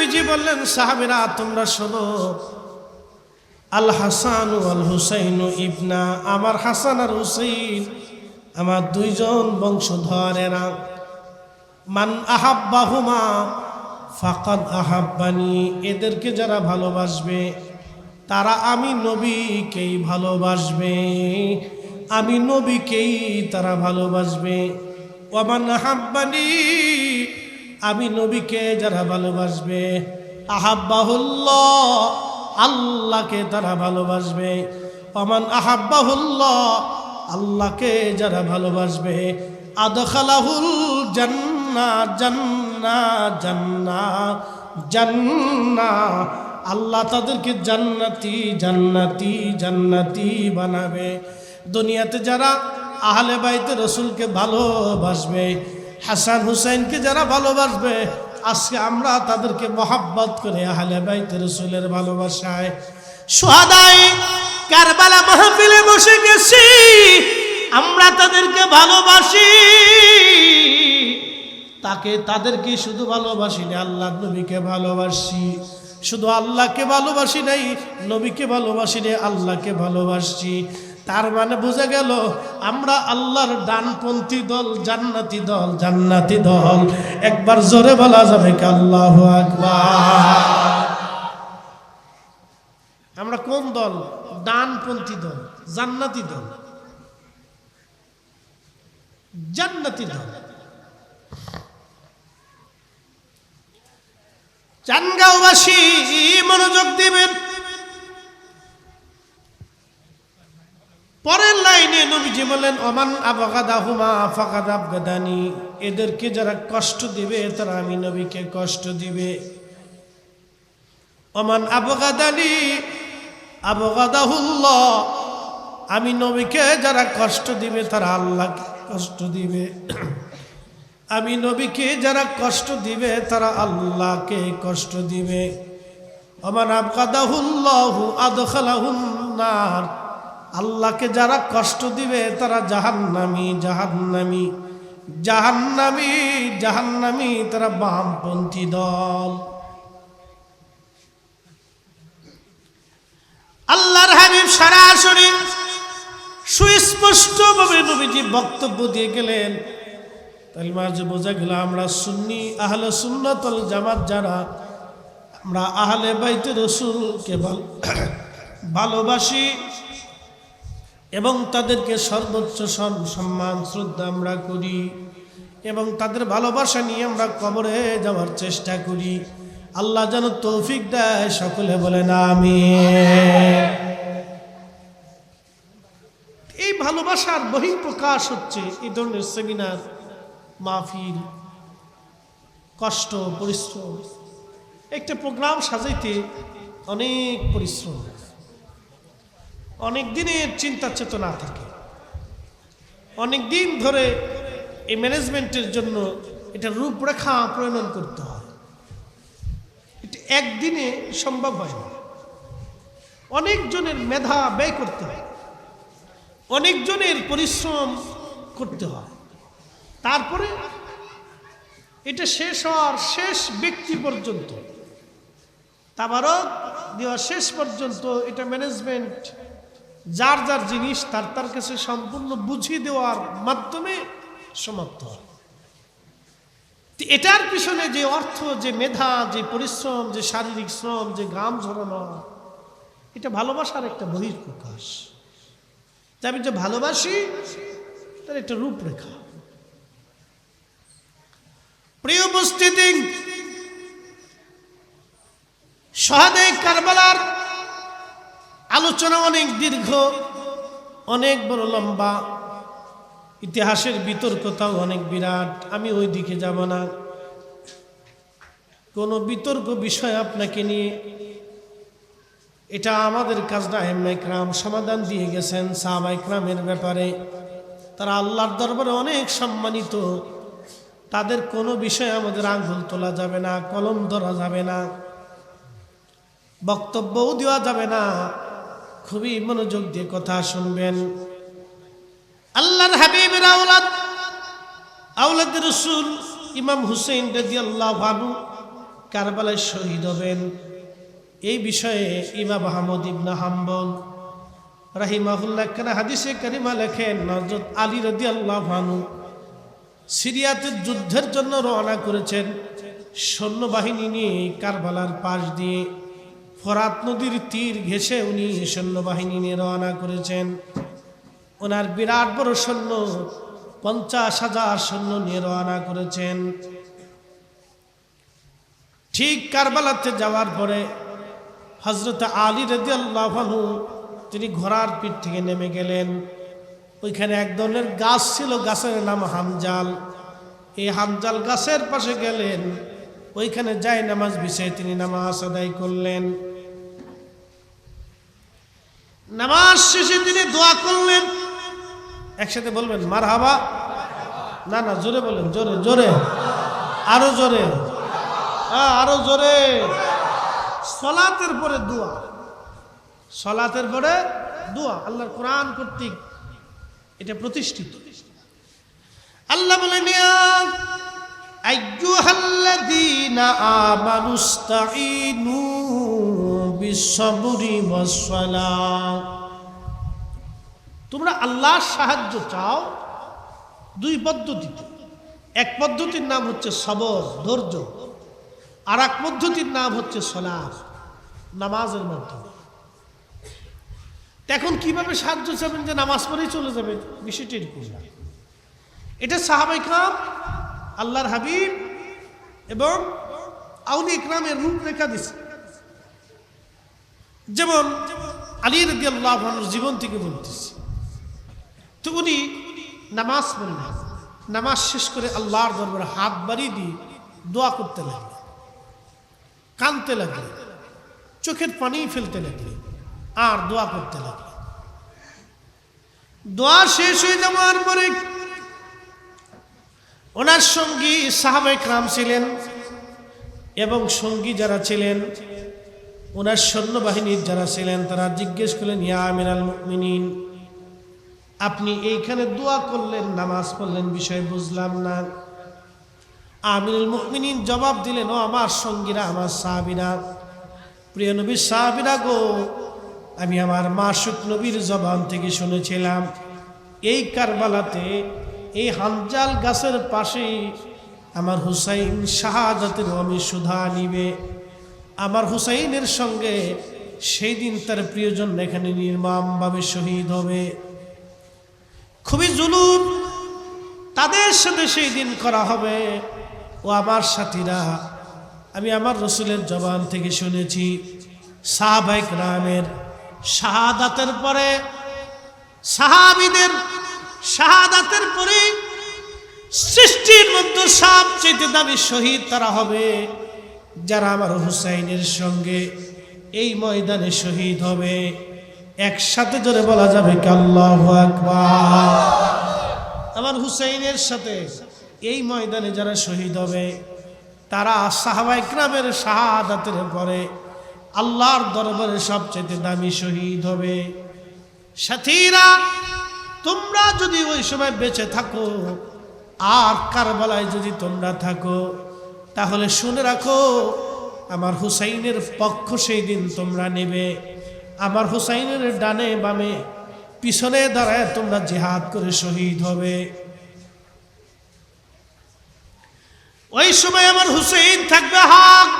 নবীজি বললেন, সাহাবীরা তোমরা শোনো, আল হাসান ওয়াল হুসাইন ইবনা, আমার হাসান আর হুসাইন আমার দুইজন বংশধরেরা, মান আহাব্বাহুমা ফাকাদ আহাব্বানি, এদেরকে যারা ভালোবাসবে তারা আমি নবীকেই ভালোবাসবে, আমি নবীকেই তারা ভালোবাসবে। ওয়ামান আহাব্বানি, আমি নবীকে যারা ভালোবাসবে, আহাব্বাহুল্লাহ, আল্লাহকে তারা ভালোবাসবে। ওয়ামান আহাব্বাহুল্লাহ, আল্লাহকে যারা ভালোবাসবে, আদখালাহুল জান্নাহ, জান্নাহ, জান্নাহ, জান্নাহ, আল্লাহ তাদেরকে জান্নাতি, জান্নাতি, জান্নাতি বানাবে। দুনিয়াতে যারা আহলে বাইতে রসুলকে ভালোবাসবে, হাসান হুসাইনকে যারা ভালোবাসবে, আজকে আমরা তাদেরকে মহাব্বত করে আহলে বাইতে রসুলের ভালোবাসায় শুহাদায়ে কারবালা মাহফিলে বসে গেছি, আমরা তাদেরকে ভালোবাসি। তাদেরকে শুধু ভালোবাসি না, আল্লাহ নবীকে ভালোবাসি। শুধু আল্লাহকে ভালোবাসি নাই, নবীকে ভালোবাসি নাই, আল্লাহকে ভালোবাসি। তার মানে বোঝা গেল আমরা আল্লাহর ডানপন্থী দল, জান্নাতি দল, জান্নাতি দল। একবার জোরে বলা যাবে কি আল্লাহু আকবার? আমরা কোন দল? ডানপন্থী দল, জান্নাতি দল, জান্নাতি দল। চানগাঁওবাসী মনোযোগ দিবেন, পরের লাইনে নবীজি বলেন, ওমান আবগাদাহুমা ফাকাদ আবগাদানি, এদেরকে যারা কষ্ট দিবে তারা আমি নবীকে কষ্ট দিবে। ওমান আবগাদানি আবগাদাহুল্লাহ, আমি নবীকে যারা কষ্ট দিবে তারা আল্লাহকে কষ্ট দিবে। আমি নবীকে যারা কষ্ট দিবে তারা আল্লাহকে কষ্ট দিবে। ওমান আবগাদাহুল্লাহু আদখালাহুন নার, আল্লাহকে যারা কষ্ট দিবে তারা জাহান্নামী, জাহান্নামী, জাহান্নামী, জাহান্নামী, তারা বামপন্থী দল। আল্লাহর হাবিব সরাসরি সুস্পষ্টভাবে নবীজি বক্তব্য দিয়ে গেলেন। তাহলে মাঝে বোঝা গেল আমরা সুন্নি আহলে সুন্নাত ওয়াল জামাত যারা, আমরা আহলে বাইতে রাসূলকে ভালোবাসি এবং তাদেরকে সর্বোচ্চ সম্মান শ্রদ্ধা আমরা করি এবং তাদের ভালোবাসা নিয়ে আমরা কবরে যাওয়ার চেষ্টা করি। আল্লাহ যেন তৌফিক দেয়, সকলে বলেন আমিন। এই ভালোবাসার বহিঃপ্রকাশ হচ্ছে এই ধরনের সেমিনার, মাহফিল, কষ্ট, পরিশ্রম। একটা প্রোগ্রাম সাজাইতে অনেক পরিশ্রম, অনেক দিনের চিন্তা চেতনা থাকে, অনেক দিন ধরে এই ম্যানেজমেন্টের জন্য এটা রূপরেখা প্রণয়ন করতে হয়। এটা একদিনে সম্ভব হয় না, অনেকজনের মেধা ব্যয় করতে হয়, অনেকজনের পরিশ্রম করতে হয়। তারপরে এটা শেষ হওয়ার শেষ ব্যক্তি পর্যন্ত, তাবারক দেওয়ার শেষ পর্যন্ত এটা ম্যানেজমেন্ট যার যার জিনিস তার তার কাছে সম্পূর্ণ বুঝিয়ে দেওয়ার মাধ্যমে সমাপ্ত হয়। এটার পিছনে যে অর্থ, যে মেধা, যে পরিশ্রম, যে শারীরিক শ্রম, যে ঘাম ঝরানো, এটা ভালোবাসার একটা বহিঃপ্রকাশ। তাই আমি যে ভালোবাসি তার একটা রূপরেখা। প্রিয় উপস্থিতি, শুহাদায়ে কারবালার আলোচনা অনেক দীর্ঘ, অনেক বড় লম্বা, ইতিহাসের বিতর্কতাও অনেক বিরাট। আমি ওই দিকে যাব না। কোনো বিতর্ক বিষয় আপনাকে নিয়ে, এটা আমাদের কাজ না। আইম্মা ইকরাম সমাধান দিয়ে গেছেন সাহাবা ইকরামের ব্যাপারে, তারা আল্লাহর দরবারে অনেক সম্মানিত। তাদের কোনো বিষয়ে আমাদের আঙ্গুল তোলা যাবে না, কলম ধরা যাবে না, বক্তব্যও দেওয়া যাবে না। খুবই মনোযোগ দিয়ে কথা শুনবেন। আল্লাহর হাবিবের আওলাদ রাসূল ইমাম হুসাইন রাদিয়াল্লাহু আনহু কারবালায় শহীদ হবেন। এই বিষয়ে ইমাম আহমদ ইবনে হাম্বল রাহিমাহুল্লাহ কেন হাদিসে কারিমা লেখেন, হযরত আলী রাদিয়াল্লাহু আনহু সিরিয়াতে যুদ্ধের জন্য রওনা করেছেন সৈন্যবাহিনী নিয়ে। কারবালার পাশ দিয়ে ফোরাত নদীর তীর ঘেঁষে উনি সৈন্যবাহিনী নিয়ে রওনা করেছেন। ওনার বিরাট বড় সৈন্য 50,000 সৈন্য নিয়ে রওনা করেছেন। ঠিক কারবালাতে যাওয়ার পরে হযরত আলী রাদিয়াল্লাহু আনহু তিনি ঘোড়ার পিঠ থেকে নেমে গেলেন। ওইখানে এক ধরনের গাছ ছিল, গাছের নাম হামজাল। এই হামজাল গাছের পাশে গেলেন, ওইখানে যাই নামাজ বিছিয়ে তিনি নামাজ আদায় করলেন। নামাজ শেষে তিনি দোয়া করলেন। একসাথে বলবেন মারহাবা। না না, জোরে বলেন, জোরে জোরে, আরো জোরে, আরো জোরে। সালাতের পরে দোয়া, সালাতের পরে দোয়া আল্লাহর কোরআন কর্তৃক এটা প্রতিষ্ঠিত। আল্লাহ বলেন, ইয়া আইয়ুহাল্লাযীনা আমানুস্তাঈনু বিস-সাবরি ওয়াস-সালাহ। তোমরা আল্লাহর সাহায্য চাও দুই পদ্ধতিতে। এক পদ্ধতির নাম হচ্ছে সবর, ধৈর্য, আর এক পদ্ধতির নাম হচ্ছে সালাত, নামাজের মাধ্যমে। এখন কিভাবে সাহায্য চাবেন যে নামাজ পড়েই চলে যাবে? বিষয়টি এরকম না। এটা সাহাবায়ে কেরাম, আল্লাহর হাবিব এবং আউলিয়া কেরামের রূপরেখা দিচ্ছে। যেমন আলী রাদিয়াল্লাহু আনহুর জীবন থেকে বলতেছি। তো উনি নামাজ পড়লেন, নামাজ শেষ করে আল্লাহর দরবারে হাত বাড়িয়ে দিয়ে দোয়া করতে লাগলেন, কাঁদতে লাগলেন, চোখের পানি ফেলতে লাগলেন, আর দোয়া করতে লাগলেন। দোয়া শেষ হয়ে যাওয়ার পরে ওনার সঙ্গী সাহাবায়ে কেরাম ছিলেন এবং সঙ্গী যারা ছিলেন, ওনার সৈন্যবাহিনীর যারা ছিলেন, তারা জিজ্ঞেস করলেন, ইয়া আমিরাল মুমিনিন, আপনি এইখানে দোয়া করলেন, নামাজ পড়লেন, বিষয় বুঝলাম না। আমিরুল মুমিনিন জবাব দিলেন, ও আমার সঙ্গীরা, আমার সাহাবীরা, প্রিয় নবীর সাহাবীরা গো, আমি আমার মাসুক নবীর জবান থেকে শুনেছিলাম এই কারবালাতে এই হামজাল গাছের পাশে আমার হুসাইন শাহাদাতের আমি সুধা নিবে। আমার হুসাইনের সঙ্গে সেই দিন তার প্রিয়জন এখানে নির্মমভাবে শহীদ হবে। খুবই জুলুম তাদের সাথে সেই দিন করা হবে। ও আমার সাথীরা, আমি আমার রসুলের জবান থেকে শুনেছি সাহাবায়ে কেরামের শাহাদাতের পরে, সাহাবীদের শাহাদাতের পরে সৃষ্টির মধ্যে সবচেয়ে দামি শহীদ তারা হবে যারা আমার হুসাইনের সঙ্গে এই ময়দানে শহীদ হবে। একসাথে জোরে বলা যাবে কি আল্লাহু আকবার। আমার হুসাইনের সাথে এই ময়দানে যারা শহীদ হবে তারা সাহাবায়ে কেরামের শাহাদাতের পরে আল্লাহর দরবারে সবচেয়ে দামি শহীদ হবে। সাথীরা, তোমরা যদি ওই সময় বেঁচে থাকো আর কারবালায় যদি তোমরা থাকো, তাহলে শুনে রাখো আমার হুসাইনের পক্ষ সেই দিন তোমরা নেবে। আমার হুসাইনের ডানে বামে পিছনে দাঁড়ায় তোমরা জিহাদ করে শহীদ হবে। ওই সময় আমার হুসাইন থাকবে হক।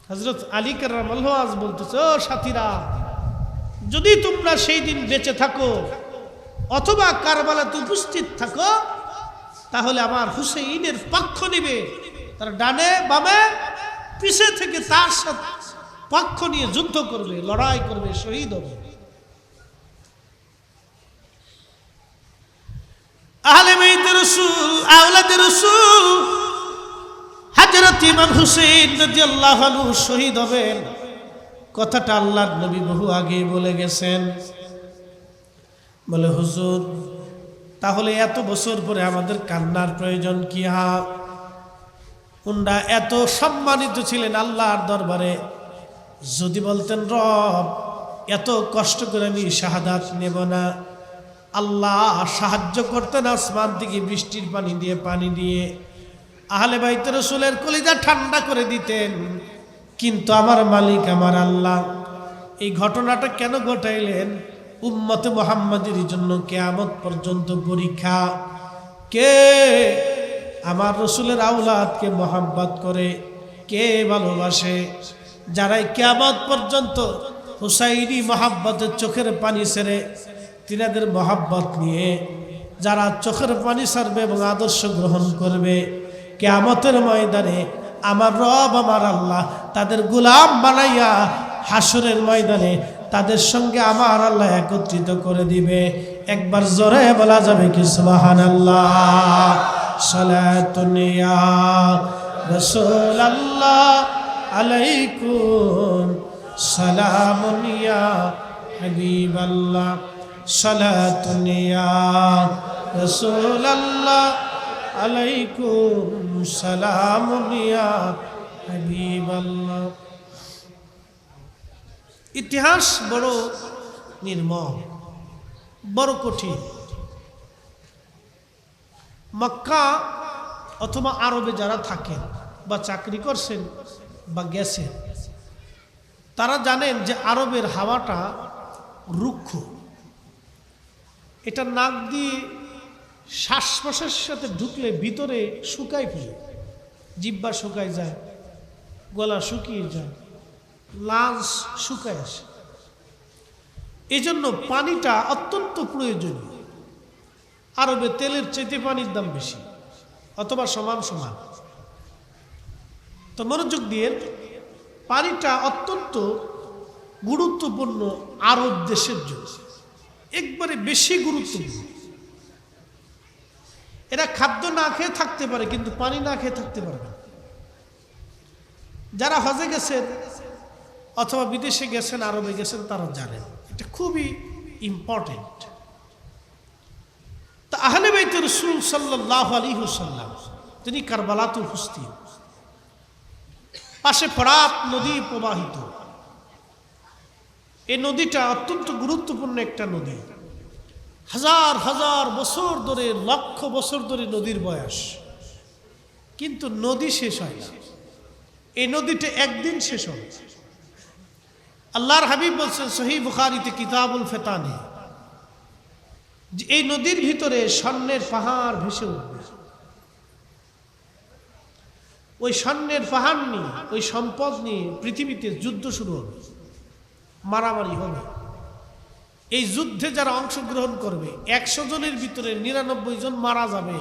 হযরত আলী কাররামাল্লাহু আজ বলতেছে, ও সাথীরা, যদি তোমরা সেই দিন বেঁচে থাকো অথবা কারবালাতে উপস্থিত থাকো, তাহলে আমার হুসাইনের পক্ষ নিবে। তার ডানে বামে পিছে থেকে তার সাথে পক্ষ নিয়ে যুদ্ধ করবে, লড়াই করবে, শহীদ হবে। আহলে বাইতের রাসূল, আওলাদে রাসূল হযরত ইমাম হুসাইন রাদিয়াল্লাহু আনহু শহীদ হবেন, কথাটা আল্লাহর নবী বহু আগে বলে গেছেন। বলে, হুজুর, তাহলে এত বছর পরে আমাদের কান্নার প্রয়োজন কি? উনারা এত সম্মানিত ছিলেন আল্লাহর দরবারে। যদি বলতেন, রব, এত কষ্ট করে আমি শাহাদাত নেব না, আল্লাহ সাহায্য করতেন আসমান থেকে বৃষ্টির পানি দিয়ে আহলে বাইত রাসূলের কলিজা ঠান্ডা করে দিতেন। কিন্তু আমার মালিক আমার আল্লাহ এই ঘটনাটা কেন ঘটাইলেন? উম্মতে মুহাম্মাদের জন্য কিয়ামত পর্যন্ত পরীক্ষা। কে আমার রাসূলের আওলাদকে মহব্বত করে, কে ভালোবাসে? যারাই কিয়ামত পর্যন্ত হুসাইনি মহব্বতের চোখের পানি ছেড়ে তিনাদের মহব্বত নিয়ে যারা চোখের পানি ছাড়বে এবং আদর্শ গ্রহণ করবে, কিয়ামতের ময়দানে আমার রব আমার আল্লাহ তাদের গোলাম বানাইয়া হাসরের ময়দানে তাদের সঙ্গে আমার আল্লাহ একত্রিত করে দিবে। একবার জোরে বলা যাবে কি সুবহানাল্লাহ। সালাতুন ইয়া রাসূলুল্লাহ আলাইকুম, সালামুন ইয়া হাবিবাল্লাহ, সালাতুন ইয়া রাসূলুল্লাহ আলাইকুম, সালামুন ইয়া হাবিবাল্লাহ। ইতিহাস বড় নির্মম, বড় কঠিন। মক্কা অথবা আরবে যারা থাকেন বা চাকরি করছেন বা গেছেন, তারা জানেন যে আরবের হাওয়াটা রুক্ষ। এটা নাক দিয়ে শ্বাস প্রশ্বাসের সাথে ঢুকলে ভিতরে শুকায় ফেলে, জিহ্বা শুকায় যায়, গলা শুকিয়ে যায়, লাঞ্চ শুকায় আসে। এই জন্য পানিটা অত্যন্ত প্রয়োজনীয়। আরবে তেলের চাইতে পানির দাম বেশি অথবা সমান সমান। তো মনোযোগ দিয়ে, পানিটা অত্যন্ত গুরুত্বপূর্ণ আরব দেশের জন্য, একবারে বেশি গুরুত্বপূর্ণ। এরা খাদ্য না খেয়ে থাকতে পারে কিন্তু পানি না খেয়ে থাকতে পারবে না। যারা হজে গেছেন অথবা বিদেশে গেছেন, আরবে গেছেন, তারা জানেন এটা খুবই ইম্পর্টেন্ট। তা আহলে বাইত রাসূল সাল্লাল্লাহু আলাইহি ওয়াসাল্লাম তিনি কারবালাতে উপস্থিত। পাশে ফরাত নদী প্রবাহিত। এই নদীটা অত্যন্ত গুরুত্বপূর্ণ একটা নদী। হাজার হাজার বছর ধরে, লক্ষ বছর ধরে নদীর বয়স, কিন্তু নদী শেষ হয় না। এই নদীটা একদিন শেষ হবে। আল্লাহর হাবিব বলছেন সহিহ বুখারীতে কিতাবুল ফিতানে, যে এই নদীর ভিতরে স্বর্ণের পাহাড় ভেসে উঠবে। ওই স্বর্ণের পাহাড় নিয়ে, ওই সম্পদ নিয়ে পৃথিবীতে যুদ্ধ শুরু হবে, মারামারি হবে। এই যুদ্ধে যারা অংশগ্রহণ করবে 100 জনের ভিতরে 99 জন মারা যাবে,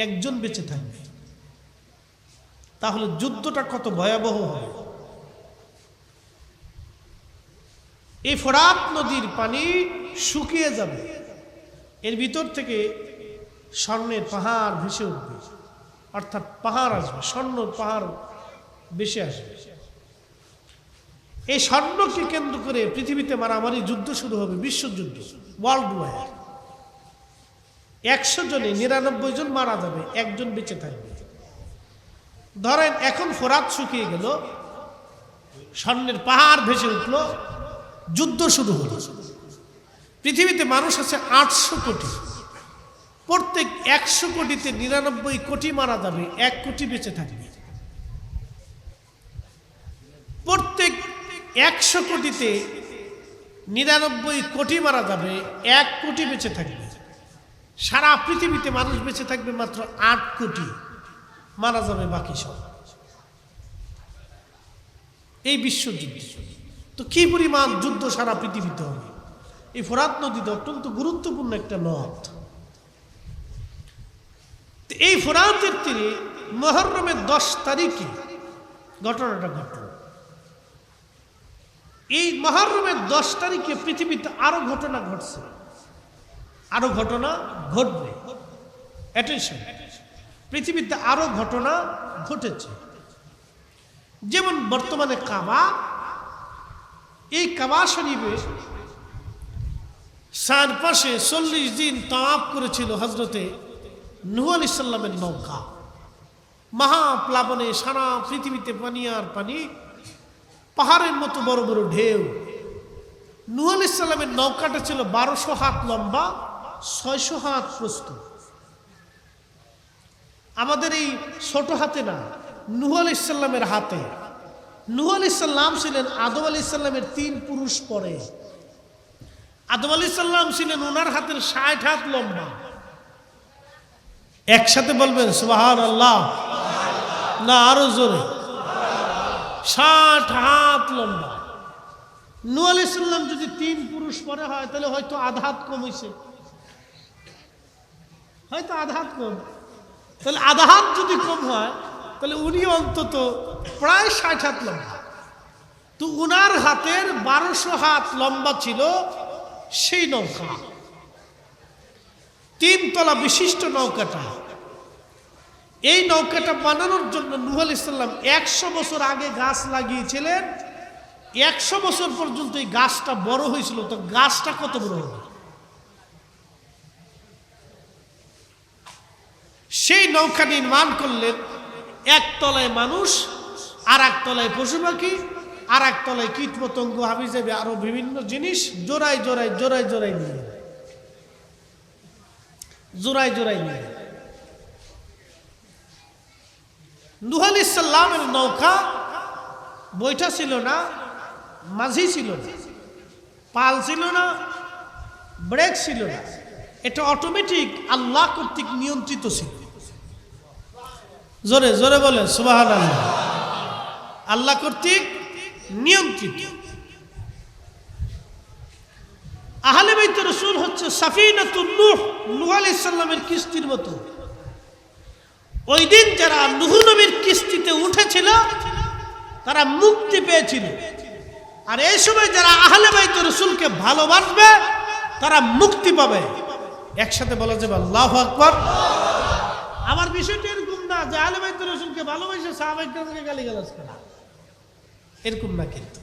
একজন বেঁচে থাকবে। তাহলে যুদ্ধটা কত ভয়াবহ হবে। এই ফোরাত নদীর পানি শুকিয়ে যাবে, এর ভিতর থেকে স্বর্ণের পাহাড় ভেসে উঠবে, অর্থাৎ পাহাড় আসবে, স্বর্ণ পাহাড় ভেসে আসবে। এই স্বর্ণকে কেন্দ্র করে পৃথিবীতে মারামারি যুদ্ধ শুরু হবে, বিশ্বযুদ্ধ, ওয়ার্ল্ড ওয়ার। 100 জনে 99 জন মারা যাবে, একজন বেঁচে থাকবে। ধরেন এখন ফোরাত শুকিয়ে গেল, স্বর্ণের পাহাড় ভেসে উঠলো, যুদ্ধ শুরু হলো। পৃথিবীতে মানুষ আছে 800 কোটি। প্রত্যেক 100 কোটিতে 99 কোটি মারা যাবে, 1 কোটি বেঁচে থাকবে। প্রত্যেক 100 কোটিতে 99 কোটি মারা যাবে, 1 কোটি বেঁচে থাকবে। সারা পৃথিবীতে মানুষ বেঁচে থাকবে মাত্র 8 কোটি, মারা যাবে বাকি সব। এই বিশ্বযুদ্ধ তো কি পরিমাণ যুদ্ধ সারা পৃথিবীতে হবে। এই ফোরাত নদীতে অত্যন্ত গুরুত্বপূর্ণ একটা নদ। এই ফোরাতের তীরে মুহররমের 10 তারিখে ঘটনাটা ঘটল। এই মুহররমের 10 তারিখে পৃথিবীতে আরো ঘটনা ঘটছে, আরো ঘটনা ঘটবে। অ্যাটেনশন, পৃথিবীতে আরো ঘটনা ঘটেছে। যেমন বর্তমানে কাবা, এই কাবা শরীফে চারপাশে 40 দিন তাওয়াফ করেছিল হযরতে নূহ আলাইহিস সালামের নৌকা। মহাপ্লাবনে সারা পৃথিবীতে পানি আর পানি, পাহাড়ের মতো বড় বড় ঢেউ। নূহ আলাইহিস সালামের নৌকাটা ছিল 1200 হাত লম্বা, 600 হাত প্রস্থ। আমাদের এই ছোট হাতে না, নূহ আলাইহিস সালামের হাতে। নূহ আলাইহিস সালাম ছিলেন আদম আলাইহিস সালামের 3 পুরুষ পরে। আদম আলাইহিস সালাম ছিলেন ওনার হাতের 60 হাত লম্বা। একসাথে বলবেন সুবহানাল্লাহ, না আরো জোরে? 60 হাত লম্বা। নূহ আলাইহিস সালাম যদি 3 পুরুষ পরে হয় তাহলে হয়তো আধা হাত কম হয়েছে, হয়তো আধা হাত কম। তাহলে আধা হাত যদি কম হয় তাহলে উনি অন্তত প্রায় 60 হাত লম্বা। তো উনার হাতের 1200 হাত লম্বা ছিল সেই নৌকা, 3 তলা বিশিষ্ট নৌকাটা। এই নৌকাটা বানানোর জন্য নূহ আলাইহিস সালাম 100 বছর আগে গাছ লাগিয়েছিলেন। 100 বছর পর্যন্ত এই গাছটা বড় হয়েছিল। তো গাছটা কত বড় হবে? সেই নৌকা নির্মাণ করলেন। এক তলায় মানুষ, আর এক তলায় পশু পাখি, আর এক তলায় কীট পতঙ্গ, হাবি যাবে আরো বিভিন্ন জিনিস জোড়ায় জোড়ায় জোড়ায় জোড়ায় নিয়ে, জোড়ায় জোড়ায় নিয়ে। নূহ আলাইহিস সালামের নৌকা বইটা ছিল না, মাঝি ছিল না, পাল ছিল না, ব্রেক ছিল না। এটা অটোমেটিক আল্লাহ কর্তৃক নিয়ন্ত্রিত ছিল। জোরে জোরে বলে সুবহানাল্লাহ। আল্লাহ কর্তৃক নিয়ন্ত্রিত। আহলে বাইত রাসূল হচ্ছে সাফিনাতুন নূহ, নূহ আলাইহিস সালামের কিস্তির মতো। ওই দিন যারা নূহ নবীর কিস্তিতে উঠেছিল তারা মুক্তি পেয়েছিল। আর এই সময় যারা আহলে বাইত রাসূলকে ভালোবাসবে তারা মুক্তি পাবে। একসাথে বলা যাবে আল্লাহু আকবার। আমার বিষয়টা এরকম না যে আহলে বাইত রাসূলকে ভালোবাসে সাহাবায়ে কেরামকে গালিগালাজ করা, এরকম না। কিন্তু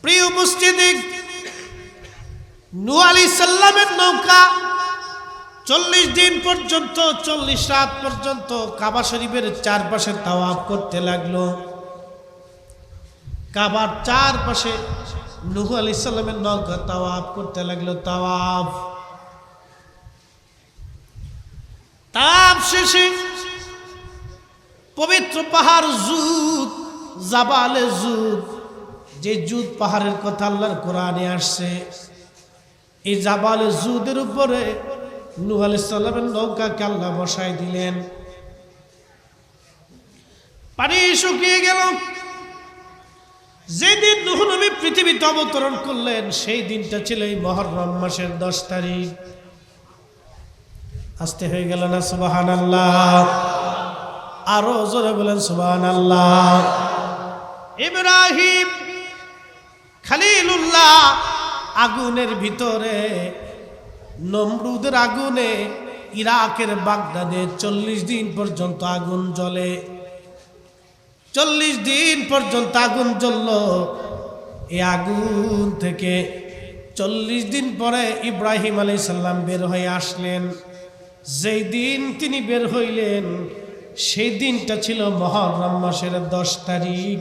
প্রিয় উপস্থিতি, নূহ আলাইহিস সালামের নৌকা 40 দিন পর্যন্ত, 40 রাত পর্যন্ত কাবা শরীফের চারপাশে তাওয়াফ করতে লাগলো। কাবার চারপাশে নূহ আলাইহিস সালামের নৌকা তাওয়াফ করতে লাগলো। তাওয়াফ শেষে পবিত্র পাহাড় জুদ, জাবালে জুদ, যে জুদ পাহাড়ের কথা আল্লাহর কোরআনে আসছে, এই জাবালে জুদের উপরে নূহ আলাইহিস সালামের নৌকাকে আল্লাহ বসায় দিলেন। পানি শুকিয়ে গেল। যেদিন নূহ নবী পৃথিবীতে অবতরণ করলেন সেই দিনটা ছিল এই মুহররম মাসের 10 তারিখ। আসতে হয়ে গেল না সুবহানাল্লাহ? আরো জোরে বলেন সুবহানাল্লাহ। ইব্রাহিম খলিলুল্লাহ আগুনের ভিতরে, নমরুদের আগুনে, ইরাকের বাগদাদে 40 দিন পর্যন্ত আগুন জ্বলে। 40 দিন পর্যন্ত আগুন জ্বলল। এই আগুন থেকে 40 দিন পরে ইব্রাহিম আলাইহিস সালাম বের হয়ে আসলেন। যেই দিন তিনি বের হইলেন সেই দিনটা ছিল মুহররম মাসের 10 তারিখ।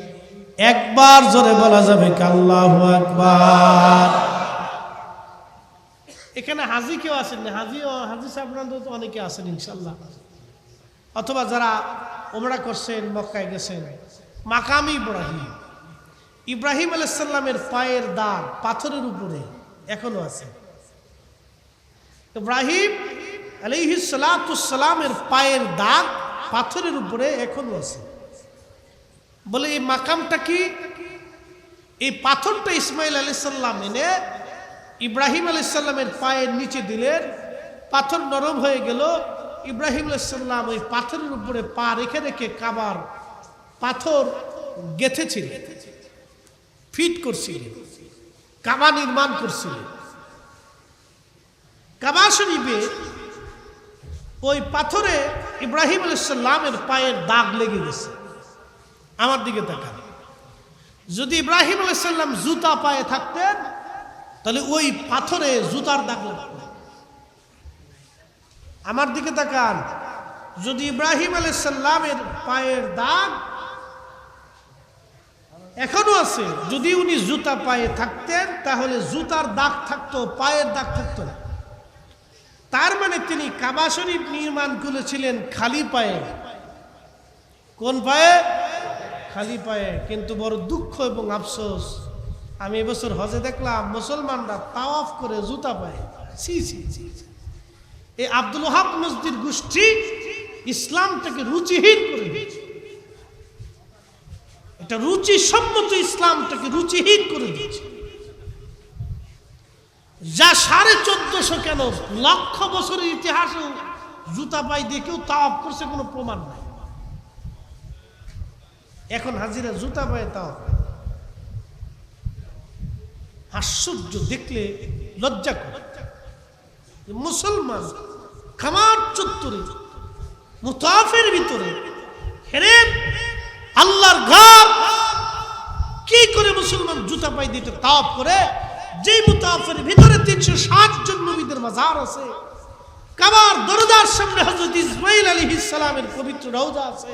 একবার জোরে বলা যাবে কি আল্লাহু আকবার? এখানে হাজি কেউ আছেন না? হাজি সাহেবরা তো অনেকে আছেন ইনশাআল্লাহ। অথবা যারা ওমরা করছেন, মক্কায় গেছেন। মাকাম ইব্রাহিম আলাইহিস সালামের পায়ের দাগ পাথরের উপরে এখনো আছে। ইব্রাহিম আলাইহিস সালামের পায়ের দাগ পাথরের উপরে এখনো আছে। বলে এই মাকামটা কি? এই পাথরটা ইসমাইল আলাইহিস সালাম এনে ইব্রাহিম আলাইহিস সালামের পায়ের নিচে দিলেন। পাথর নরম হয়ে গেল। ইব্রাহিম আলাইহিস সালাম ওই পাথরের উপরে পা রেখে রেখে কাবার পাথর গেঁথেছিলেন, ফিট করছিলেন, কাবা নির্মাণ করছিলেন। কাবা শরীফে ওই পাথরে ইব্রাহিম আলাইহিস সালামের পায়ের দাগ লেগে গেছে। আমার দিকে তাকান। যদি ইব্রাহিম আলাইহিস সালাম জুতা পায়ে থাকতেন তাহলে ওই পাথরে জুতার দাগ লাগতো। আমার দিকে তাকান। যদি ইব্রাহিম আলাইহিস সালামের পায়ের দাগ এখনো আছে, যদি উনি জুতা পায়ে থাকতেন তাহলে জুতার দাগ থাকতো, পায়ের দাগ থাকতো না। তার মানে তিনি কাবা শরীফ নির্মাণ করেছিলেন খালি পায়ে। কোন পায়ে? খালি পায়ে। কিন্তু বড় দুঃখ এবং আফসোস, আমি এবছর হজে দেখলাম মুসলমানরা তাওয়াফ করে জুতা পায়ে। ছি ছি ছি। এই আব্দুল ওহাব মসজিদ গোষ্ঠী ইসলামটাকে রুচিহীন করে দিয়েছে। এটা রুচি সম্মত ইসলামটাকে রুচিহীন করে দিয়েছে। যা 1450 কেন লক্ষ বছরের ইতিহাসে জুতা পাই দিয়ে কেউ তাওয়াফ করছে কোনো প্রমাণ নাই। এখন হাজিরা জুতা পায়ে তাওয়াফ। আশ্চর্য, দেখলে লজ্জা করে। মুসলমান খামার চত্বরে মুতাফের ভিতরে হেরে আল্লাহর ঘর কি করে মুসলমান জুতা পায়ে দিয়ে তাওয়াফ করে? যে মুতাফের ভিতরে 360 জন নবীদের মাজার আছে, কাবার দরজার সামনে হযরত ইসমাঈল আলাইহিস সালামের পবিত্র রওজা আছে,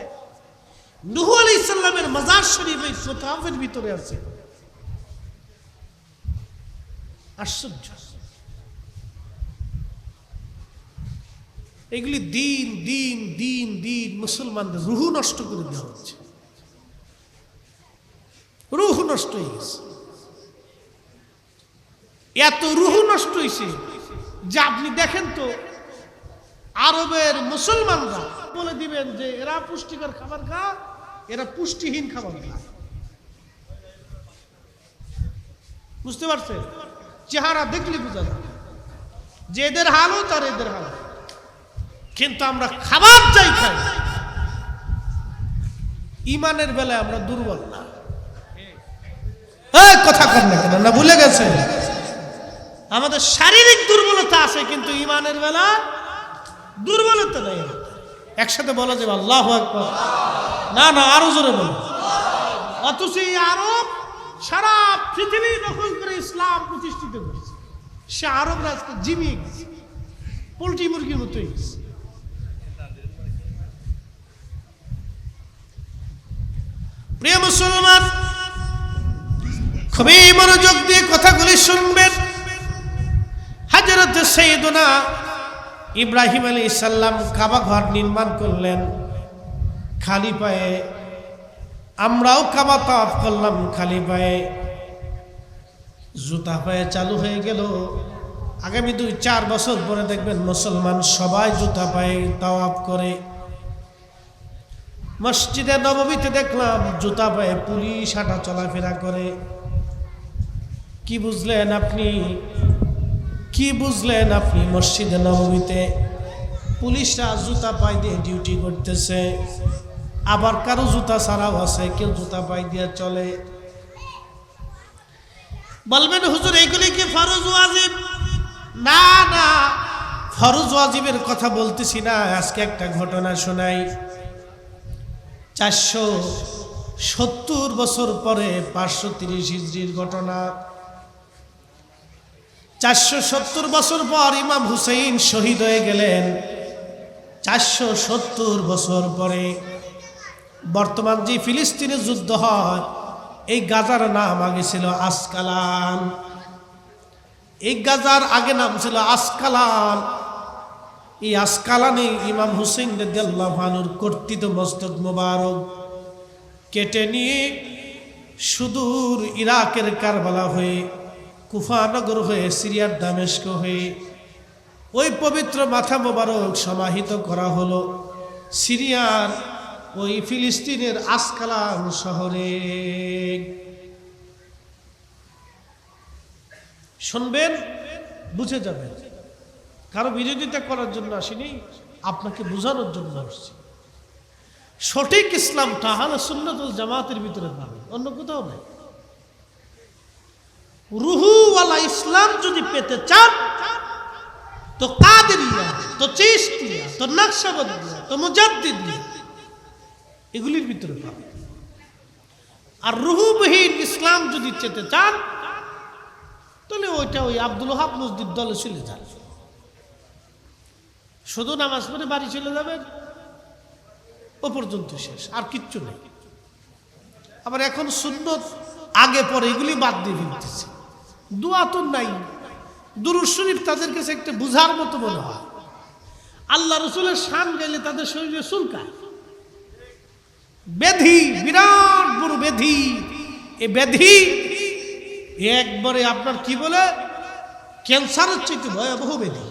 নূহ আলাইহিস সালামের মাজার শরীফ এই মুতাফের ভিতরে আছে। আশ্চর্য। এগুলি দিন দিন দিন দিন মুসলমানদের রূহ নষ্ট করে দেওয়া হচ্ছে। রূহ নষ্ট হয়ে গেছে। এত রূহ নষ্ট হয়েছে যে আপনি দেখেন তো আরবের মুসলমানরা বলে দিবেন যে এরা পুষ্টিকর খাবার খায়, এরা পুষ্টিহীন খাবার খায়। বুঝতে পারছেন? চেহারা দেখলে বোঝা যায় যে এদের হালত আর এদের হালত। কিন্তু আমরা খাবার যাই খাই, ইমানের বেলায় আমরা দুর্বল না। কথা কর না কেন? না ভুলে গেছে? আমাদের শারীরিক দুর্বলতা আছে কিন্তু ইমানের বেলা দুর্বলতা নেই। একসাথে বলা যাবে আল্লাহু আকবার। না না, আরো জোরে বলো। অথচ এই আরব সারা পৃথিবী দখল করে ইসলাম প্রতিষ্ঠিত করেছে। সে আরবরা আজকে জিমিয়ে গেছে, পোল্ট্রি মুরগির মতো হয়ে গেছে। প্রিয় মুসলমান, খুবই মনোযোগ দিয়ে কথাগুলি শুনবেন। হযরত সাইয়েদনা ইব্রাহিম আলাইহিস সালাম কাবা ঘর নির্মাণ করলেন খালি পায়ে। আমরাও কাবা তাওয়াফ করলাম খালি পায়ে। জুতা পায়ে চালু হয়ে গেল। আগামী 2-4 বছর পরে দেখবেন মুসলমান সবাই জুতা পায়ে তাওয়াফ করে। মসজিদে নববীতে দেখলাম জুতা পায়ে পুলিশ হাঁটা চলাফেরা করে। কি বুঝলেন আপনি? কি বুঝলেন আপনি? মসজিদে নববীতে পুলিশরা জুতা পায়ে দিয়ে ডিউটি করতেছে, আবার কারো জুতা ছাড়াও আছে, কেউ জুতা পায়ে দিয়ে চলে। বলবেন হুজুর এগুলি কি ফরজ ওয়াজিব? না না, ফরজ ওয়াজিবের কথা বলতেছি না। আজকে একটা ঘটনা শোনাই। 470 বছর পরে 530 হিজরির ঘটনা। 470 বছর পর ইমাম হুসাইন শহীদ হয়ে গেলেন। 470 বছর পরে বর্তমান যে ফিলিস্তিনে যুদ্ধ হয়, এই গাজার নাম আগে ছিল আসকালান। এই গাজার আগে নাম ছিল আসকালান। এই আসকালানে ইমাম হুসাইন রাদিয়াল্লাহু আনহুর কর্তৃত মস্তক মোবারক কেটে নিয়ে সুদূর ইরাকের কারবালা হয়ে, কুফানগর হয়ে, সিরিয়ার দামেস্ক হয়ে ওই পবিত্র মাথা মোবারক সমাহিত করা হলো সিরিয়ার ওই ফিলিস্তিনের আসকালান শহরে। শুনবেন, বুঝে যাবেন। কারো বিরোধিতা করার জন্য আসিনি, আপনাকে বোঝানোর জন্য আসছি। সঠিক ইসলামটা আহলে সুন্নাত ওয়াল জামাতের ভিতরে পাবেন, অন্য কোথাও নাই। রুহুওয়ালা ইসলাম যদি পেতে চান তো কাদেরিয়া, তো চিশতিয়া, তো নকশবন্দিয়া, তো মুজাদ্দিদিয়া এগুলির ভিতরে পাবেন। আর রুহুবিহীন ইসলাম যদি পেতে চান তাহলে ওইটা ওই আব্দুল ওহাব মসজিদ দলে চলে যান। শুধু নামাজ পড়ে বাড়ি চলে যাবেন, ও পর্যন্ত শেষ, আর কিচ্ছু নেই। আবার এখন সুন্নত আগে পরে এগুলি বাদ দিয়ে ফেলতেছে। দোয়া তো নাই, দুরূদ শরীফ তাদের কাছে একটা বুঝার মতো মনে হয়। আল্লাহ রসুলের শান গাইলে তাদের শরীরে চুলকায়। ব্যাধি, বিরাট বড় ব্যাধি। এই ব্যাধি একবারে আপনার কি বলে ক্যান্সারের চেয়ে ভয়াবহ ব্যাধি।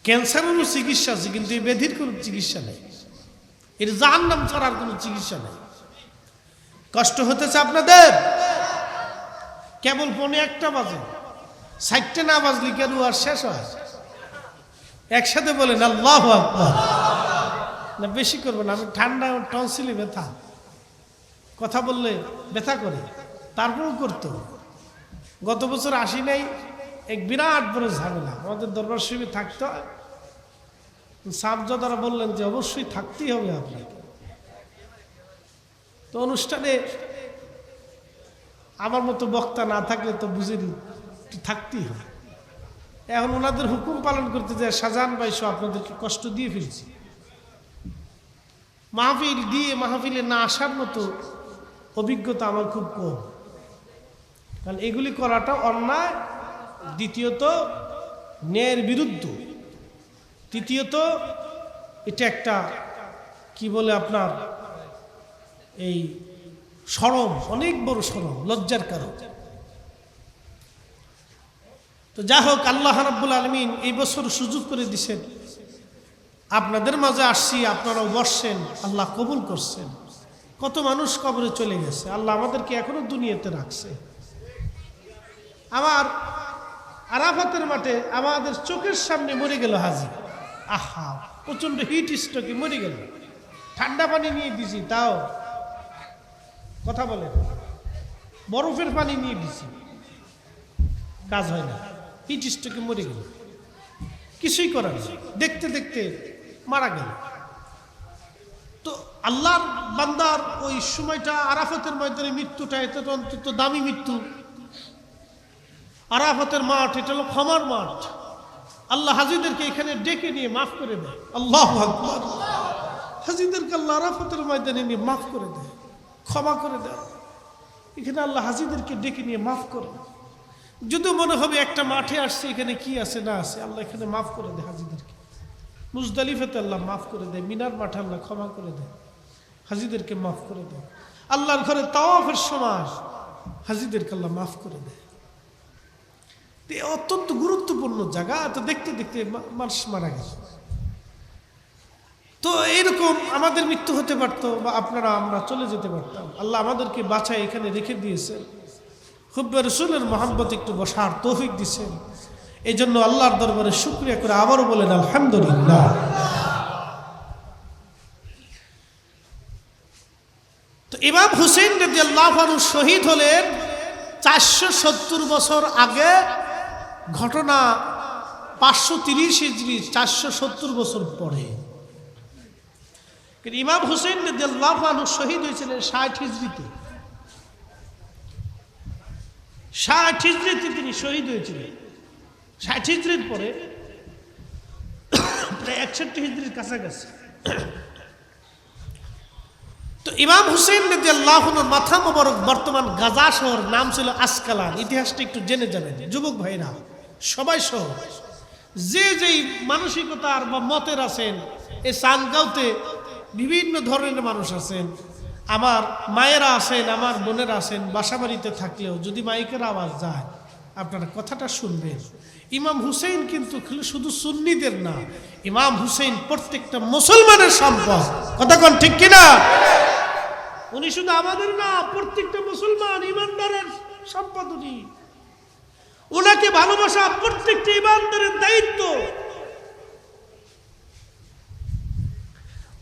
ক্যান্সারেরও চিকিৎসা আছে, কিন্তু এই ব্যাধির কোনো চিকিৎসা নেই। এর জাহান্নাম ছাড়ার কোনো চিকিৎসা নেই। কষ্ট হতেছে আপনাদের? কেবল 1:45 বাজে, 4টা না বাজলে কেন আর শেষ হয়? একসাথে বলেন আল্লাহু আকবার। না বেশি করবো না, আমি ঠান্ডা টনসিলে ব্যথা, কথা বললে ব্যথা করে, তারপরেও করতো। গত বছর আসি নাই, এক বিরাট বড় ঝামেলা। আমাদের দরবার শরীফে থাকতে হয়। সাবজাদারা বললেন যে অবশ্যই থাকতেই হবে আপনাকে। তো অনুষ্ঠানে আমার মতো বক্তা না থাকলে তো বুঝেনি থাকতেই হবে। এখন ওনাদের হুকুম পালন করতে যায় শাহজাহান ভাই সহ আপনাদেরকে কষ্ট দিয়ে ফেলছি। মাহফিল দিয়ে মাহফিলে না আসার মতো অভিজ্ঞতা আমার খুব কম, কারণ এগুলি করাটা অন্যায়। দ্বিতীয়ত ন্যায়ের বিরুদ্ধ। তৃতীয়ত এটা একটা কি বলে আপনার এই শরম, অনেক বড় শরম, লজ্জার কারণ। তো যা হোক, আল্লাহ রাব্বুল আলামিন এই বছর সুযোগ করে দিছেন, আপনাদের মাঝে আসছি, আপনারাও বসছেন, আল্লাহ কবুল করছেন। কত মানুষ কবরে চলে গেছে, আল্লাহ আমাদেরকে এখনো দুনিয়াতে রাখছে। আমার আরাফাতের মাঠে আমাদের চোখের সামনে মরে গেল হাজী। আহা, প্রচন্ড হিট স্ট্রোকে মরে গেল। ঠান্ডা পানি নিয়ে দিছি, তাও কথা বলে, বরফের পানি নিয়ে দিছি, কাজ হয় না, হিট স্ট্রোকে মরে গেল। কিছুই করার নেই, দেখতে দেখতে মারা গেল। তো আল্লাহর বান্দার ওই সময়টা, আরাফাতের ময়দানে মৃত্যুটা, এটা তো অন্তত দামি মৃত্যু। আরাফাতের মাঠ, এটা হলো ক্ষমার মাঠ। আল্লাহ হাজীদেরকে এখানে ডেকে নিয়ে মাফ করে দেয়। আল্লাহু আকবার। হাজীদেরকে আল্লাহ আরাফাতের ময়দানে নিয়ে মাফ করে দেয়, ক্ষমা করে দেয়। এখানে আল্লাহ হাজীদেরকে ডেকে নিয়ে মাফ করে। যদিও মনে হবে একটা মাঠে আসছে, এখানে কি আছে না আছে, আল্লাহ এখানে মাফ করে দেয় হাজীদেরকে। মুজদালিফাতে আল্লাহ মাফ করে দেয়, মিনার মাঠে আল্লাহ ক্ষমা করে দেয়, হাজীদেরকে মাফ করে দেয়। আল্লাহর ঘরে তাওয়াফের সময় হাজীদেরকে আল্লাহ মাফ করে দেয়। অত্যন্ত গুরুত্বপূর্ণ জায়গা। তো দেখতে দেখতে মানুষ মারা গেছে। তো এইরকম আমাদের মৃত্যু হতে পারতো, বা আমরা চলে যেতে পারতাম। আল্লাহ আমাদেরকে বাঁচায় এখানে রেখে দিয়েছেন, হুব্বে রাসূলের মহব্বত একটু বসার তৌফিক দিয়েছেন। এই জন্য আল্লাহর দরবারে শুকরিয়া করে আবারও বলেন আলহামদুলিল্লাহ। তো ইমাম হুসেইন রাদিয়াল্লাহু আনহু শহীদ হলেন 470 বছর আগে। ঘটনা 530 হিজরি, 470 বছর পরে। কিন্তু ইমাম হুসেইন রাদিয়াল্লাহু আনহু শহীদ হয়েছিলেন 60 হিজরিতে। 60 হিজরিতে তিনি শহীদ হয়েছিলেন। 60 হিজরির পরে প্রায় 61 হিজরির কাছাকাছি। তো ইমাম হুসেইন রাদিয়াল্লাহু আনহুর মাথা মোবারক বর্তমান গাজা শহর, নাম ছিল আসকালান। ইতিহাসটা একটু জেনে যাবেন যুবক ভাইরা, সবাই সহ যে যেই মানসিকতার বা মতের আছেন। এই চান্দগাঁওতে বিভিন্ন ধরনের মানুষ আছেন, আমার মায়েরা আছেন, আমার বোনেরা আছেন। বাসাবাড়িতে থাকলেও যদি মাইকের আওয়াজ যায়, আপনারা কথাটা শুনবেন। ইমাম হুসেইন কিন্তু শুধু সুন্নিদের না, ইমাম হুসেইন প্রত্যেকটা মুসলমানের সম্পদ। কথা কোন ঠিক কিনা? উনি শুধু আমাদের না, প্রত্যেকটা মুসলমান ইমানদারের সম্পদ। উনাকে ভালোবাসা প্রত্যেকটা ইমানদারের দায়িত্ব।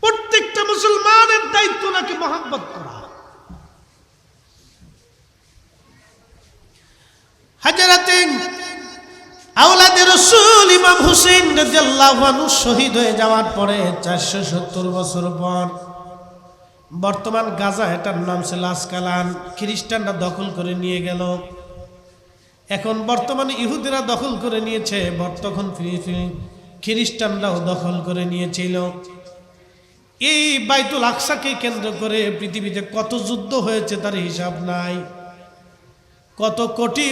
প্রত্যেকটা মুসলমানের দায়িত্ব ওনাকে মহব্বত করা। হযরতে আওলাদে রাসূল ইমাম হুসেইন রাদিয়াল্লাহু আনহু শহীদ হয়ে যাওয়ার পরে 470 বছর পর বর্তমান গাজা, এটার নাম ছিল আসকালান, খ্রিস্টানরা দখল করে নিয়ে গেল। এখন বর্তমানে ইহুদিরা দখল করে নিয়েছে, তখন খ্রিস্টানরাও দখল করে নিয়েছিল। এই বাইতুল আকসাকে কেন্দ্র করে পৃথিবীতে কত যুদ্ধ হয়েছে তার হিসাব নাই। কত কোটি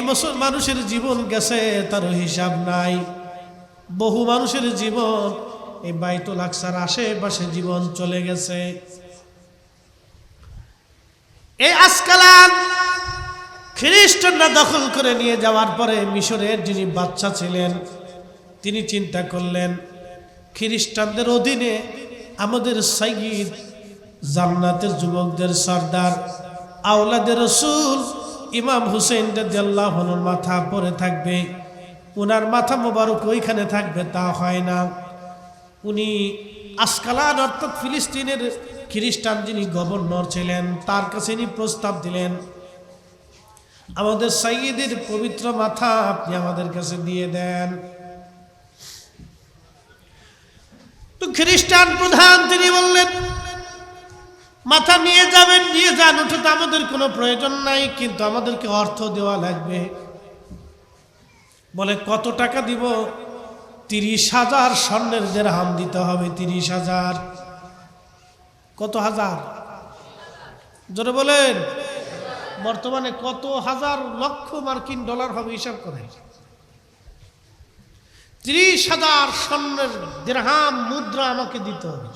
মানুষের জীবন গেছে তার হিসাব নাই। বহু মানুষের জীবন এই বাইতুল আকসার আশেপাশে জীবন চলে গেছে। এই আসকালান খ্রিস্টানরা দখল করে নিয়ে যাওয়ার পরে মিশরের যিনি বাদশা ছিলেন তিনি চিন্তা করলেন, খ্রিস্টানদের অধীনে আমাদের সাইয়্যিদ, জান্নাতের যুবকদের সর্দার, আওলাদে রসুল ইমাম হুসেন রাদিয়াল্লাহু আনহুর মাথা পরে থাকবে, উনার মাথা মোবারক ওইখানে থাকবে, তা হয় না। উনি আসকালান অর্থাৎ ফিলিস্তিনের খ্রিস্টান যিনি গভর্নর ছিলেন তার কাছে ইনি প্রস্তাব দিলেন, আমাদের সাইয়্যিদের পবিত্র মাথা আপনি আমাদের কাছে দিয়ে দেন। তো খ্রিস্টান প্রধান তিনি বললেন, মাথা নিয়ে যাবেন, নিয়ে যান, ওটা তো আমাদের কোনো প্রয়োজন নাই, কিন্তু আমাদেরকে অর্থ দেওয়া লাগবে। বলে কত টাকা দিব? 30,000 স্বর্ণের দিরহাম দিতে হবে। 30,000 কত হাজার? জোরে বলেন। বর্তমানে কত হাজার লক্ষ মার্কিন ডলার হবে হিসাব করে। 30,000 স্বর্ণের দিরহাম মুদ্রা আমাকে দিতে হবে।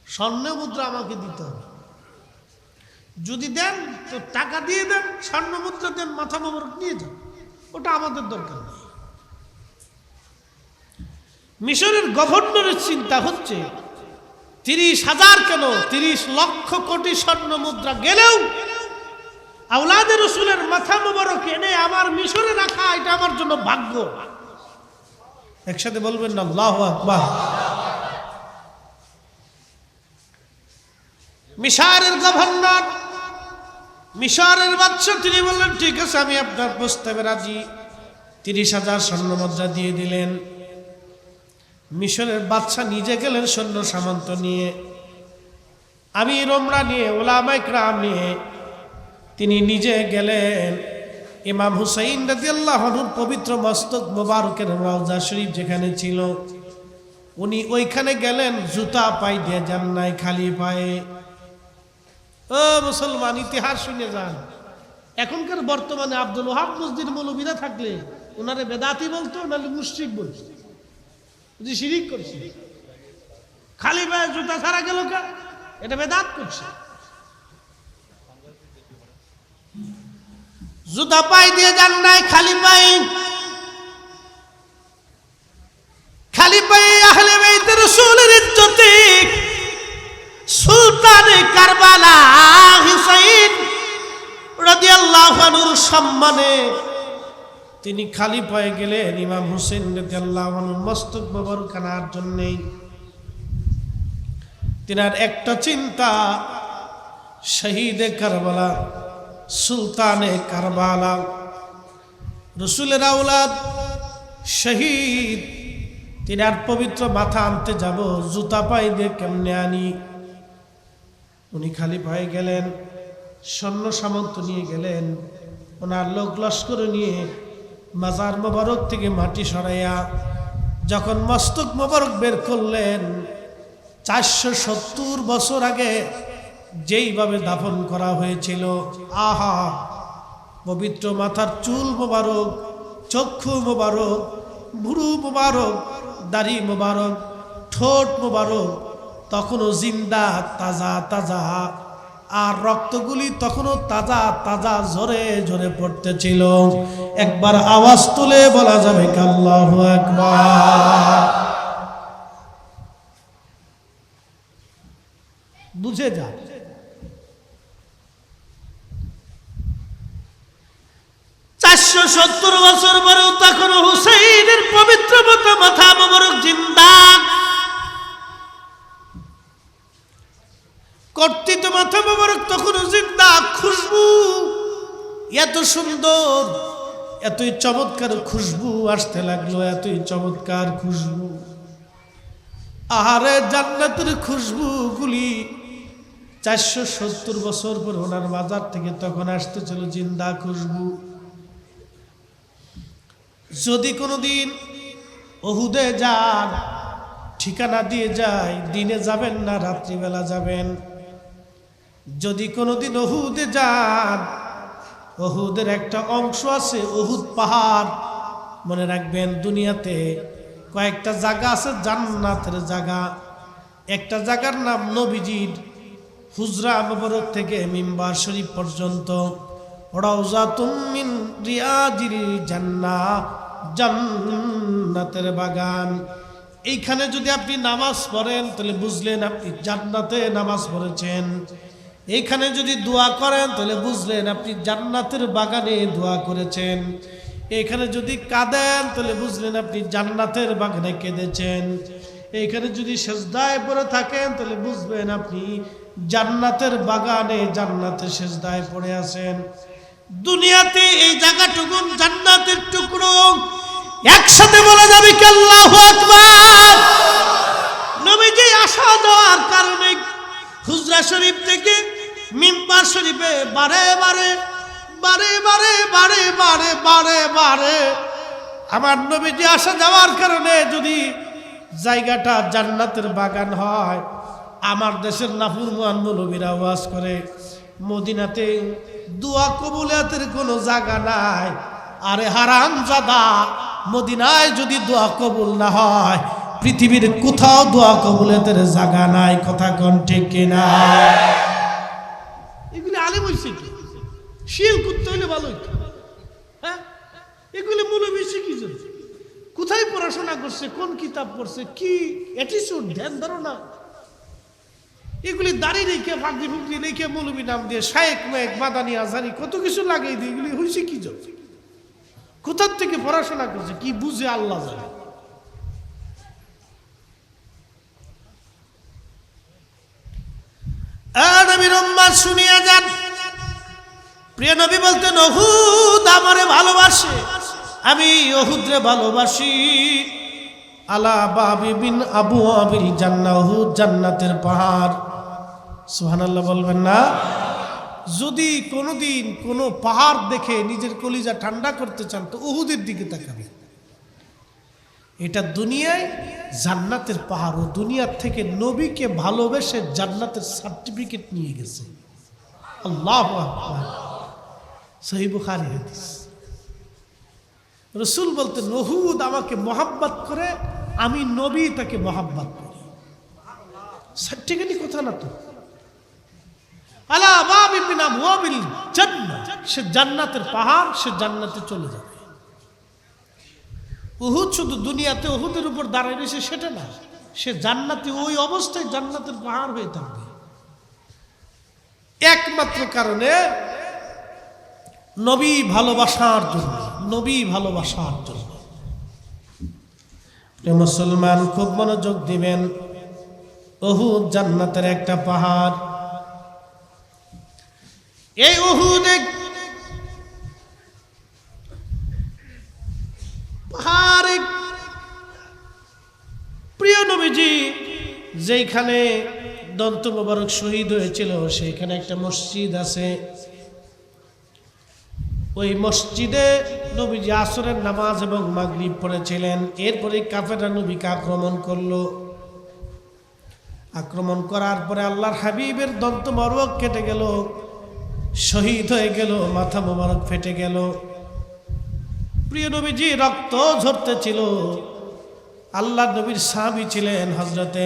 স্বর্ণ মুদ্রা আমাকে দিতে হবে। যদি দেন তো টাকা দিয়ে দেন, স্বর্ণ মুদ্রা দেন, মাথা মোবারক নিয়ে যান, ওটা আমাদের দরকার নেই। মিশরের গভর্নরের চিন্তা হচ্ছে 30,000 কেন, 30 লক্ষ কোটি স্বর্ণ মুদ্রা গেলেও আওলাদে রসুলের মাথা মোবারক এনে আমার মিশরে রাখা, এটা আমার জন্য ভাগ্য। একসাথে বলবেন না আল্লাহু আকবার। মিশরের গভর্নর, মিশরের বাদশা তিনি বললেন, ঠিক আছে আমি আপনার প্রস্তাবে রাজি। 30,000 স্বর্ণ মুদ্রা দিয়ে দিলেন। মিশরের বাদশা নিজে গেলেন সৈন্য সামন্ত নিয়ে, আমির ওমরা নিয়ে, উলামায়ে কেরাম নিয়ে তিনি নিজে গেলেন ইমাম হুসাইন রাদিয়াল্লাহু আনহুর পবিত্র মস্তক মোবারকের রওজা শরীফ যেখানে ছিল, উনি ওইখানে গেলেন। জুতা পায়ে দিয়ে যান নাই, খালি পায়ে। ও মুসলমান, ইতিহাস শুনে যান। এখনকার বর্তমানে আব্দুল ওহাব মসজিদ মৌলবীরা থাকলে ওনারে বেদাতি বলতো, নাহলে মুশরিক বলতো, যে শিরিক করছে। খালি পায়ে জুতা ছাড়া গেল কে? এটা বেদাত করছে। জুতা পায়ে দিয়ে যান নাই, খালি পায়ে। খালি পায়ে আহলে বাইতে রাসূলের ইজ্জতে সুলতানে কারবালা হুসাইন রাদিয়াল্লাহু আনহুর সম্মানে তিনি খালি পায়ে গেলেন ইমাম হুসেন রাদিয়াল্লাহু আনহুর মস্তক মোবারক আনার জন্যে। তিনার একটা চিন্তা, শহীদে কারবালা, সুলতানে কারবালা, রসুলের আওলাদ শহীদ, তিনার পবিত্র মাথা আনতে যাব, জুতা পায়ে দিয়ে কেমনে আনি? উনি খালি পায়ে গেলেন, সৈন্য সামন্ত নিয়ে গেলেন, ওনার লোক লস্কর নিয়ে মাজার মোবারক থেকে মাটি সরাইয়া যখন মস্তক মোবারক বের করলেন, 470 বছর আগে যেইভাবে দাফন করা হয়েছিল, আহা, পবিত্র মাথার চুল মোবারক, চক্ষু মোবারক, ভুরু মোবারক, দাড়ি মোবারক, ঠোঁট মোবারক তখনও জিন্দা, তাজা তাজা, আর রক্তগুলি তখনও তাজা তাজা ঝরে ঝরে পড়তেছিল। একবার আওয়াজ তুলে বলা যাবে আল্লাহু আকবার। বুঝে যা। চারশো 470 বছর পরেও তখন হুসাইনের পবিত্র মাথা মোবারক জিন্দা। কর্তিত মাথা মোবারক তখনও জিন্দা। খুশবু এত সুন্দর, এতই চমৎকার খুশবু আসতে লাগলো, এতই চমৎকার খুশবু। আহারে জান্নাতের খুশবু গুলি 470 বছর পর ওনার বাজার থেকে তখন আসতেছিল জিন্দা খুশবু। যদি কোনোদিন উহুদে যান, ঠিকানা দিয়ে যায়, দিনে যাবেন না রাত্রিবেলা যাবেন। যদি কোনোদিন উহুদে যান, উহুদের একটা অংশ আছে উহুদ পাহাড়। মনে রাখবেন, দুনিয়াতে কয়েকটা জায়গা আছে জান্নাতের জায়গা। একটা জায়গার নাম নবীজির হুজরা মুবারক থেকে মিম্বার শরীফ পর্যন্ত রাউজাতুম মিন রিয়াজিল জান্নাহ, জান্নাতের বাগান। এইখানে যদি আপনি নামাজ পড়েন তাহলে বুঝলেন আপনি জান্নাতে নামাজ পড়েছেন। এইখানে যদি দোয়া করেন তাহলে বুঝলেন আপনি জান্নাতের বাগানে দোয়া করেছেন। এখানে যদি কাঁদেন তাহলে বুঝলেন আপনি জান্নাতের বাগানে কেঁদেছেন। এইখানে যদি সেজদায় পড়ে থাকেন তাহলে বুঝবেন আপনি জান্নাতের বাগানে জান্নাতের সেজদায় পড়ে আছেন। দুনিয়াতে এই জায়গাটুকু জান্নাতের টুকরো। একসাথে বলা যাবে কি আল্লাহু আকবার। নবীজি আসা যাওয়ার কারণে হুজরা শরীফ থেকে মিম্বার শরীফে বারে বারে বারে বারে বারে বারে বারে বারে আমার নবীজি আসা যাওয়ার কারণে যদি জায়গাটা জান্নাতের বাগান হয়, আমার দেশের নাফরমান মৌলবীরা ওয়াজ করে মদিনাতে দোয়া কবুলিয়াতের কোনো জায়গা নাই। আরে হারামজাদা, মদিনায় যদি দোয়া কবুল না হয় পৃথিবীর কোথাও দোয়া কবুলিয়াতের জায়গা নাই। কথা কোন ঠিক কিনা? এগুলি আলেম হইছে কি? শিল করতে হইলে ভালো হইতো। হ্যাঁ, এগুলি মৌলবী শিখিয়েছে, কোথায় পড়াশোনা করছে, কোন কিতাব পড়ছে, কি অ্যাটিটিউড, ধ্যান ধারণা। এগুলি দাড়ি রেখে ফাঁকরি ফুকরি রেখে মৌলবী নাম দিয়ে শায়েক মেক মাদানি আজহারি কত কিছু লাগাই দিয়ে এগুলি হয়েছে কি জন্য? কোথার থেকে পড়াশোনা করছে, কি বুঝে আল্লাহ জানে। নবীর উম্মত শুনিয়া যান, প্রিয় নবী বলতেন উহুদ আমারে ভালোবাসে, আমি উহুদরে ভালোবাসি। আলা বাবি বিন আবু আবিল জান্নাহ, উহুদ জান্নাতের পাহাড়। সুবহানাল্লাহ বলবেন না? যদি কোনোদিন কোনো পাহাড় দেখে নিজের কলিজা ঠান্ডা করতে চান তো উহুদের দিকে তাকাবেন। এটা দুনিয়ায় জান্নাতের পাহাড়, ও দুনিয়ার থেকে নবীকে ভালোবেসে জান্নাতের সার্টিফিকেট নিয়ে গেছে। আল্লাহু আকবার। সহিহ বুখারী হাদিস। রাসূল বলতেন উহুদ আমাকে মহব্বত করে, আমি নবী তাকে মহব্বত করি। সার্টিফিকেটই কথা না তো। আলা বাবি মিন আবওয়াবিল জান্নাহ, সে জান্নাতের পাহাড়, সে জান্নাতে চলে যাবে। উহুদ শুধু দুনিয়াতে উহুদের উপর দাঁড়ায় রয়েছে সেটা না, সে জান্নাতে ওই অবস্থায় জান্নাতের পাহাড় হয়ে থাকবে। একমাত্র কারণে নবী ভালোবাসার জন্য, নবী ভালোবাসার জন্য। মুসলমান খুব মনোযোগ দিবেন, উহুদ জান্নাতের একটা পাহাড়। এই উহুদে পাহাড়ে প্রিয় নবীজি যেখানে দন্ত মোবারক শহীদ হয়েছিল সেইখানে একটা মসজিদ আছে। ওই মসজিদে নবীজি আসরের নামাজ এবং মাগরিব পড়েছিলেন। এরপরে কাফেররা নবীকে আক্রমণ করলো। আক্রমণ করার পরে আল্লাহর হাবিবের দন্ত মোবারক কেটে গেল, শহীদ হয়ে গেল, মাথা মোবারক ফেটে গেল। প্রিয় নবীজি রক্ত ঝরতেছিল। আল্লাহ নবীর সাহাবী ছিলেন হযরতে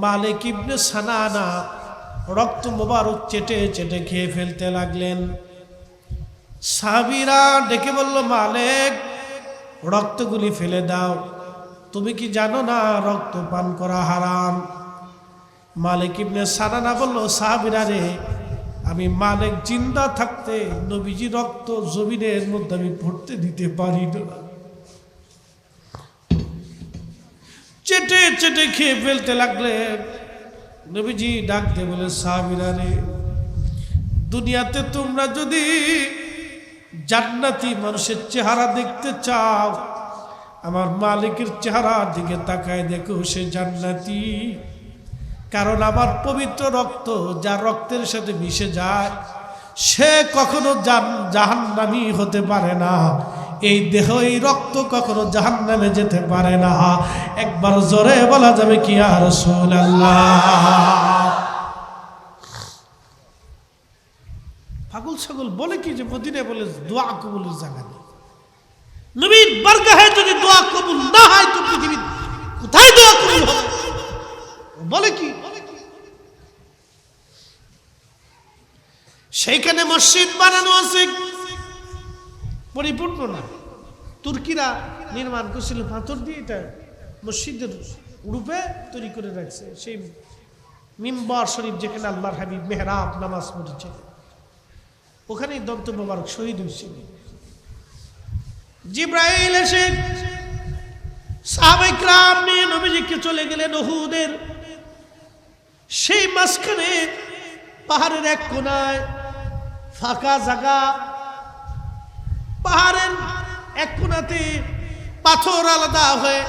মালিক ইবনে সানানা, রক্ত মোবারক চেটে চেটে খেয়ে ফেলতে লাগলেন। সাহাবীরা ডেকে বলল, মালিক রক্তগুলি ফেলে দাও, তুমি কি জানো না রক্ত পান করা হারাম? মালিক ইবনে সানানা বলল, সাহাবীরা রে, আমি মালিক জিন্দা থাকতে নবীজি রক্ত জমিনের মধ্যে আমি পড়তে দিতে পারি না। চেটে চেটে খেয়ে ফেলতে লাগলেন। নবীজি ডাকতে বলে, সাহাবীরা রে, দুনিয়াতে তোমরা যদি জান্নাতি মানুষের চেহারা দেখতে চাও, আমার মালিকের চেহারার দিকে তাকায় দেখো, সে জান্নাতি। কারণ আমার পবিত্র রক্ত যা রক্তের সাথে মিশে যায় সে কখনো জাহান্নামী হতে পারে না। এই দেহ, এই রক্ত কখনো জাহান্নামে যেতে পারে না। একবার জোরে বলা যাবে কি ইয়া রাসূলুল্লাহ? পাগল ছাগল বলে কি যে মদিনায় বলে দোয়া কবুলের জায়গা নেই। নবীর বারগাহে যদি দোয়া কবুল না হয় তো পৃথিবীর কোথায় দোয়া কবুল হবে? বলে কি? সেইখানে মসজিদ বানানো আছে, পরিপূর্ণ না। তুর্কিরা নির্মাণ করছিল পাথর দিয়ে, এটা মসজিদের রূপে তৈরি করে রাখছে। সেই মিম্বার শরীফ যেখানে আল্লাহর হাবিব মেহরাব নামাজ পড়েছে, ওখানেই দন্ত মোবারক শহীদ হয়েছিল। জিব্রাইল এসে সাহাবায়ে কিরাম নিয়ে নবীজিকে চলে গেলেন উহুদের সেই মাঝখানে পাহাড়ের এক কোনায় ফাঁকা জায়গা, পাহাড়ের এক কোনাতে পাথর আলাদা হয়ে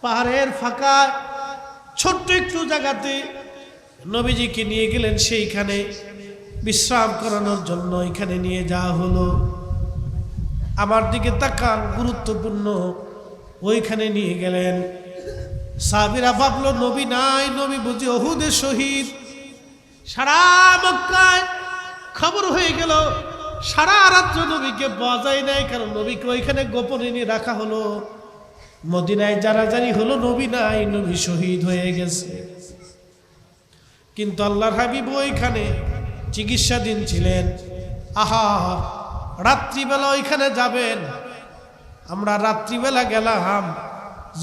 পাহাড়ের ফাঁকা ছোট্ট একটু জায়গাতে নবীজিকে নিয়ে গেলেন। সেইখানে বিশ্রাম করানোর জন্য এখানে নিয়ে যাওয়া হলো। আমার দিকে তাকান, গুরুত্বপূর্ণ। ওইখানে নিয়ে গেলেন। সাহাবীরা ভাবলো নবী নাই, নবী বুঝি উহুদে শহীদ। সারা মক্কায় খবর হয়ে গেল, সারা রাত্র নবীকে পাওয়া যায় নাই, কারণ নবীকে ওইখানে গোপনে নিয়ে রাখা হলো। মদিনায় জানাজানি হলো নবী নাই, নবী শহীদ হয়ে গেছে। কিন্তু আল্লাহর হাবিব ওইখানে চিকিৎসাধীন ছিলেন। আহা, রাত্রিবেলা ওইখানে যাবেন। আমরা রাত্রিবেলা গেলাম,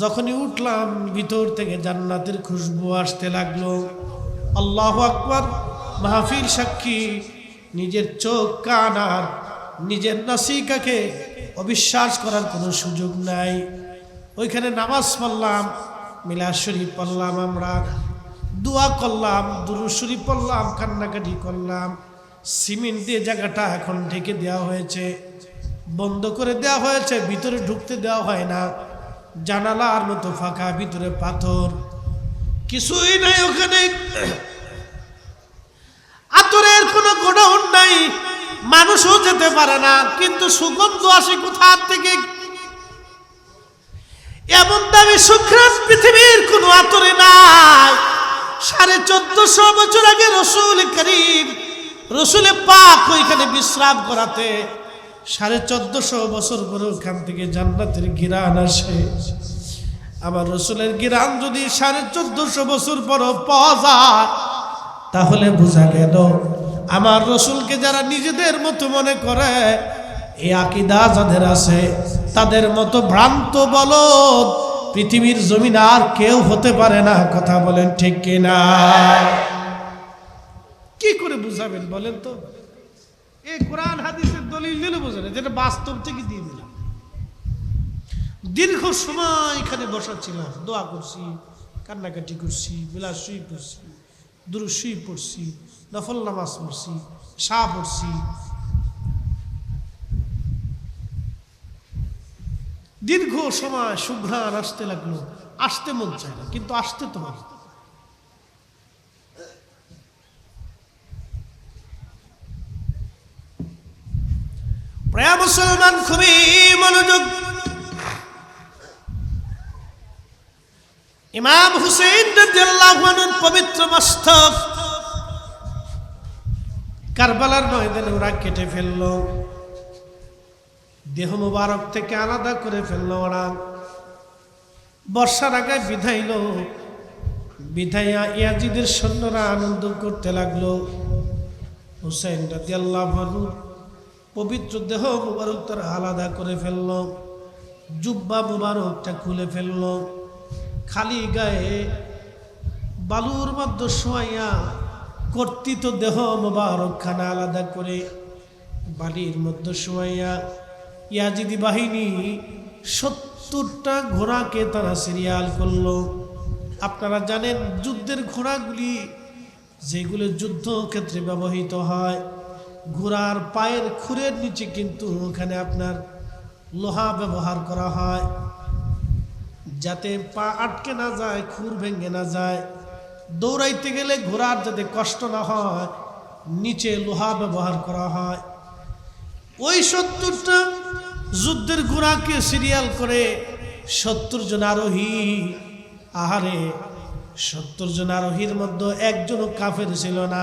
যখনই উঠলাম ভিতর থেকে জান্নাতের খুশবু আসতে লাগলো। আল্লাহু আকবার। মাহফিল সাক্ষী, নিজের চোখ কান আর নিজের নাসিকাকে অবিশ্বাস করার কোনো সুযোগ নাই। ওইখানে নামাজ পড়লাম, মিলাদ শরীফ পড়লাম, আমরা দোয়া করলাম, দুরূদ শরীফ পড়লাম, কান্নাকাটি করলাম। সিমেন্ট দিয়ে জায়গাটা এখন ঢেকে দেওয়া হয়েছে, বন্ধ করে দেওয়া হয়েছে, ভিতরে ঢুকতে দেওয়া হয় না। জানালার মতো ফাঁকা, ভিতরে পাথর, কিছুই নাই ওখানে। আতরের কোনো গোডাউন নাই, মানুষও যেতে পারে না। কিন্তু সুগন্ধ আসে কোথা থেকে? এমন দামি সুঘ্রাণ পৃথিবীর কোনো আতরে নাই। 1450 বছর আগে রসুল করিম, রসুলে পাক ওইখানে বিশ্রাম করাতে 1450 বছর পরে ওখান থেকে জান্নাতের ঘিরান আসে। আমার রসুলের ঘিরান যদি 1450 বছর পর পাওয়া যায়, তাহলে বোঝা গেল আমার রসুলকে যারা নিজেদের মতো মনে করে, এই আকীদা যাদের আছে, তাদের মতো ভ্রান্ত বলদ পৃথিবীর জমিন আর কেউ হতে পারে না। কথা বলেন ঠিক কিনা? কি করে বুঝাবেন বলেন তো? এই কোরআন হাদিসের দলিল দিলে বোঝেন, যেটা বাস্তব থেকে দিয়ে দিলাম। দীর্ঘ সময় এখানে বসা ছিলাম, দোয়া করছি, কান্নাকাটি করছি, মিলাদ শরীফ পড়ছি, দুরূদ শরীফ পড়ছি, নফল নামাজ পড়ছি, শাহ পড়ছি। দীর্ঘ সময় সুঘ্রাণ আসতে লাগলো। আসতে মন চায় না, কিন্তু আসতে তো হবে। প্রিয় মুসলমান, খুবই মনোযোগ। ইমাম হুসেইন রাদিয়াল্লাহু আনহুর পবিত্র মস্তক কারবালার ময়দানে ওরা কেটে ফেললো, দেহ মুবারক থেকে আলাদা করে ফেললো ওরা। বর্ষার আগে বিধাইল, বিধাইয়া ইয়াজিদের সৈন্যরা আনন্দ করতে লাগলো। হুসেইন রাদিয়াল্লাহু আনহু পবিত্র দেহ মুবারক তারা আলাদা করে ফেললো, জুব্বা মুবারকটা খুলে ফেললো, খালি গায়ে বালুর মধ্যে শোয়াইয়া কর্তৃত দেহ মুবারক খানা আলাদা করে বালির মধ্যে শোয়াইয়া ইয়াজিদি বাহিনী 70টা ঘোড়াকে তারা সিরিয়াল করলো। আপনারা জানেন যুদ্ধের ঘোড়াগুলি যেগুলো যুদ্ধক্ষেত্রে ব্যবহৃত হয়, ঘোড়ার পায়ের খুরের নিচে কিন্তু ওখানে আপনার লোহা ব্যবহার করা হয়, যাতে পা আটকে না যায়, খুর ভেঙে না যায়। দৌড়াইতে গেলে ঘোড়ার যাতে কষ্ট না হয়, নিচে লোহা ব্যবহার করা হয়। ওই 70টা যুদ্ধের ঘোড়াকে সিরিয়াল করে 70 জন আরোহী, আহারে 70 জন আরোহীর মধ্যে একজনও কাফের ছিল না।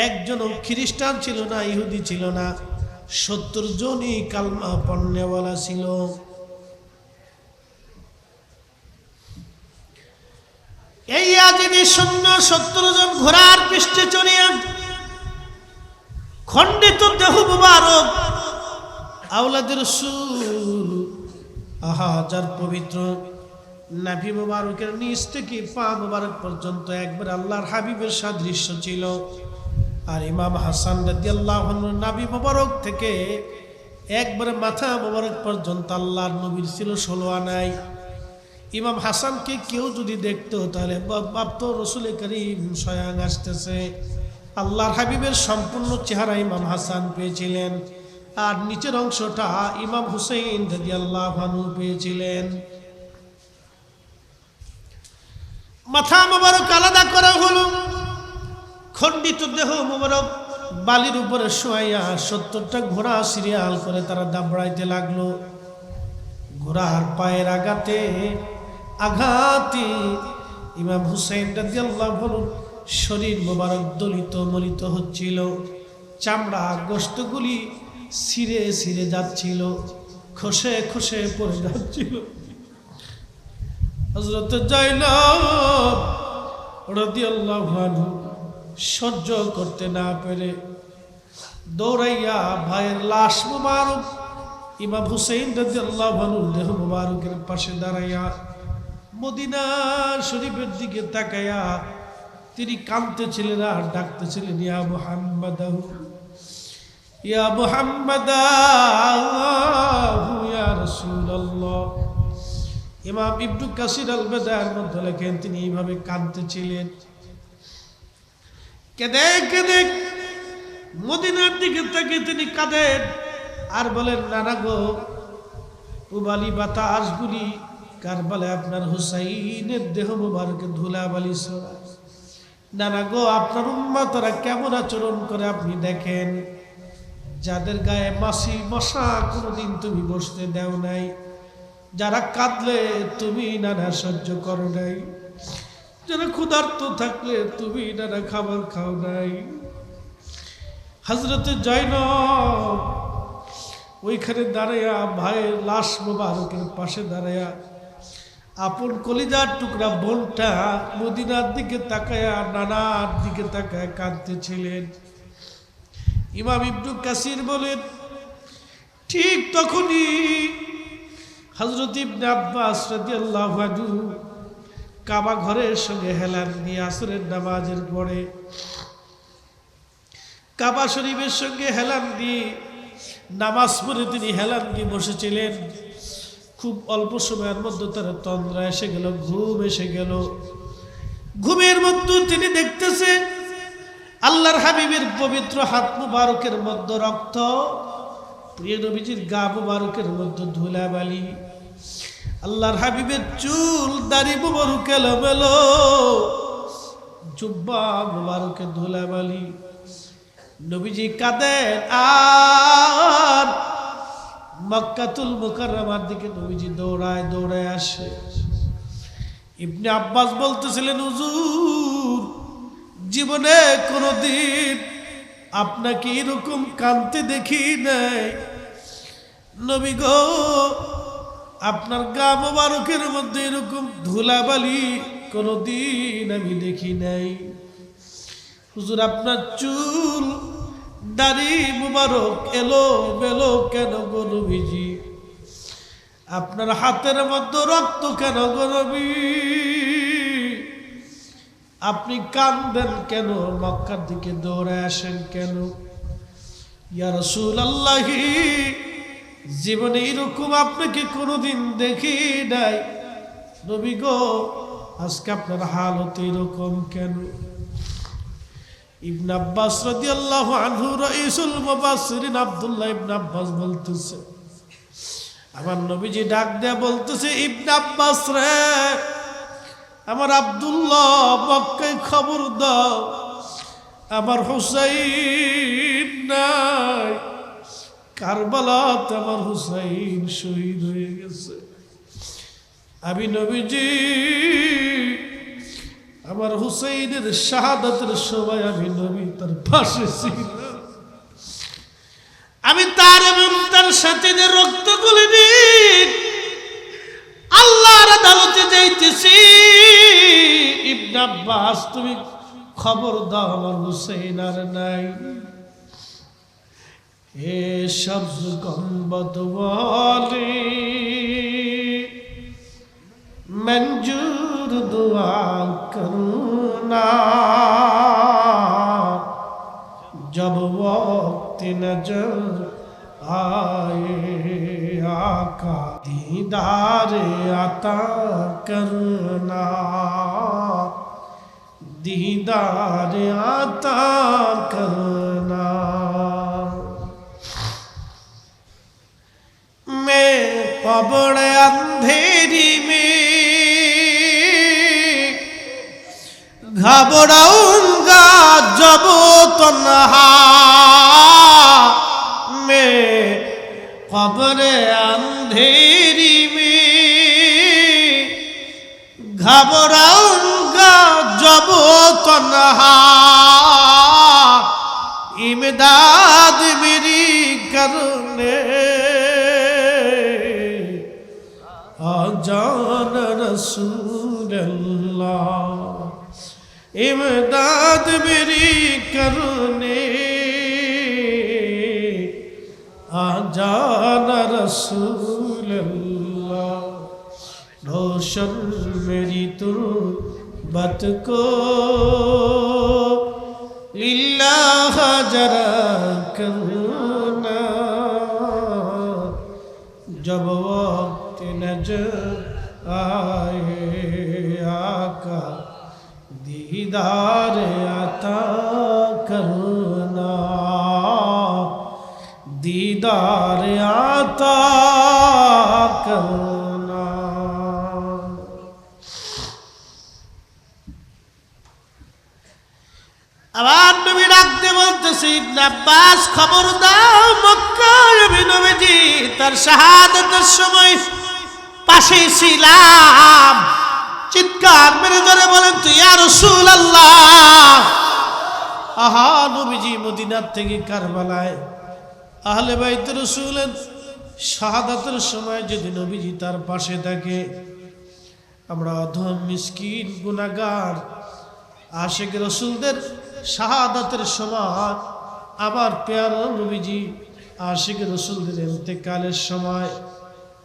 একজনও খ্রিস্টান ছিল না, ইহুদি ছিল না, 70 জনই কালমা পড়নেওয়ালা ছিল। এই ইয়াজিদের সৈন্য 70 জন ঘোড়ার পৃষ্ঠে চড়িয়া খণ্ডিত দেহ মুবারক আওলাদের রাসূল যার পবিত্র নাভি মুবারকের নিচ থেকে পা মুবারক পর্যন্ত একবার আল্লাহর হাবিবের সাদৃশ্য ছিল। আর ইমাম হাসান রাদিয়াল্লাহু আনহু নাভি মুবারক থেকে একবারে মাথা মুবারক পর্যন্ত আল্লাহর নবীর ছিল 16 আনাই। ইমাম হাসানকে কেউ যদি দেখতো তাহলে ভাবতো রাসূল করিম স্বয়ং আসতেছে। আল্লাহর হাবিবের সম্পূর্ণ চেহারা ইমাম হাসান পেয়েছিলেন, আর নিচের অংশটা ইমাম হুসাইন রাদিয়াল্লাহু আনহু পেয়েছিলেন। মাথা মোবারক আলাদা করা হলো, খণ্ডিত দেহ মোবারক বালির উপরে শোয়াইয়া 70টা ঘোড়া সিরিয়াল করে তারা দাবড়াইতে লাগলো। ঘোড়ার পায়ের আঘাতে আঘাতে ইমাম হুসাইন রাদিয়াল্লাহু আনহু শরীর মোবারক দলিত মলিত হচ্ছিল, চামড়া গোশতগুলি ছিঁড়ে ছিঁড়ে যাচ্ছিল, খসে খসে পড়ে যাচ্ছিল। হযরত যায়েনব রাদিয়াল্লাহু আনহু সহ্য করতে না পেরে দৌড়াইয়া ভাইয়ের লাশ মুবারক ইমাম হুসাইন রাদিয়াল্লাহু আনহুর দেহ মুবারকের পাশে দাঁড়াইয়া মদিনা শরীফের দিকে তাকাইয়া তিনি কাঁদতেছিলেন আর ডাকতেছিলেন, ইয়া মুহাম্মাদ ইয়া মুহাম্মাদ ইয়া রাসূলুল্লাহ। ইমাম ইবনে কাসির আল বাদার মধ্যে লেখেন তিনি এইভাবে কাঁদতেছিলেন। কেঁদে কেঁদে মদিনার দিকে তাকে তিনি কাঁদেন আর বলেন, নানা গো, উবালি বাতাসগুলি কারবালায় আপনার হুসাইনের দেহ মুবারকে ধুলাবালি ছড়ায়। নানা গো, আপনার উম্মতরা কেমন আচরণ করে আপনি দেখেন, যাদের গায়ে মাছি মশা কোনোদিন তুমি বসতে দেও নাই, যারা কাঁদলে তুমি নানা সহ্য করো নাই, যারা ক্ষুধার্ত থাকলে তুমি নানা খাবার খাও নাই। হযরত যায়েনব ওইখানে দাঁড়াইয়া ভাইয়ের লাশ মুবারকের পাশে দাঁড়াইয়া আপন কলিজার টুকরা বোনটা মদিনার দিকে তাকায়া নানার দিকে তাকায় কাঁদতেছিলেন। ইমাম ইবনে কাসির বলেন, ঠিক তখনই হযরত ইবনে আব্বাস রাদিয়াল্লাহু আনহু কাবা ঘরের সঙ্গে হেলান দিয়ে আসরের নামাজের পরে কাবা শরীফের সঙ্গে হেলান দিয়ে নামাজ পড়ে তিনি হেলান দিয়ে বসেছিলেন। খুব অল্প সময়ের মধ্যে তার তন্দ্রা এসে গেল, ঘুম এসে গেল। ঘুমের মধ্যে তিনি দেখতেছেন আল্লাহর হাবিবের পবিত্র হাত মুবারকের মধ্যে রক্ত, প্রিয় নবীজির গা মুবারকের মধ্যে ধুলাবালি, আল্লাহর হাবিবের চুল দাড়ি মুবারক এলোমেলো, জুব্বা মুবারকে ধুলাবালি। নবীজি কাঁদেন আর মক্কাতুল মুকাররমার দিকে নবীজি দৌড়ায় দৌড়ায় আসে। ইবনে আব্বাস বলতেছিলেন, হুজুর, জীবনে কোনোদিন আপনাকে এরকম কাঁদতে দেখি নাই। নবী গো, আপনার গা মোবারকের মধ্যে এরকম ধুলাবালি কোনোদিন আমি দেখি নাই। হুজুর, আপনার চুল দাড়ি মুবারক এলো বেলো কেন গো নবীজি? আপনার হাতের মধ্যে রক্ত কেন গো নবী? আপনি কাঁদেন কেন? মক্কার দিকে দৌড়ে আসেন কেন? ইয়া রাসূলুল্লাহ, জীবনে এরকম আপনাকে কোনোদিন দেখি নাই। নবী গো, আজকে আপনার হালত এরকম কেন? ইবনে আব্বাস রাদিয়াল্লাহু আনহু রাইসুল মুফাসসিরিন আব্দুল্লাহ ইবনে আব্বাস বলতেছে, আমার নবীজি ডাক দেয়া বলতেছে, ইবনে আব্বাস রে, আমার আব্দুল্লাহ মক্কায় খবর দাও, আমার হুসাইন নাই, কারবালাতে আমার হুসাইন শহীদ হয়ে গেছে। আমি নবীজি আমার হুসাইনের শাহাদাতের সময় আমি নবী তার পাশে ছিলাম। আমি তার এবং তার সাথীদের রক্ত গুলিনি আল্লাহর আদালতে যাইতেছি। ইবনে আব্বাস তুমি খবর দাও আমার হুসাইন আর নাই। এ সবজ গম্বদ ওয়ালি मंजूर दुआ करना जब वक्त नजर आए आका दीदार आता करना दीदार आता करना। मैं कब्र अंधेरी में घबराऊंगा जब तन्हा मैं कब्र अंधेरी में घबराऊंगा जब तन्हा इमदाद मेरी करने आजान रसूल अल्लाह इमदाद मेरी करने आजान रसूल अल्लाह। रोशन मेरी तुर्बत को लिल्लाह जरा करना जब वक्त नजर आए आका दीदार आता करना दीदार आता करना। আবার নবী ডাকতে বলতেছে ইবনে আব্বাস খবর দাও মক্কার নবীজি তার শাহাদাতের সময় পাশে ছিলাম। চিৎকার মেরে ধরে বলেন তো ইয়া রাসূলুল্লাহ। আহা নবীজি মদিনার থেকে কারবালায় আহলে বাইত রাসূলের শাহাদাতের সময় যদি নবীজি তার পাশে থাকে আমরা অধম মিসকিন গুনাহগার আশিক রাসূলদের শাহাদাতের সময় আবার প্যারা নবীজি আশিক রাসূলদের ইন্তেকালের সময়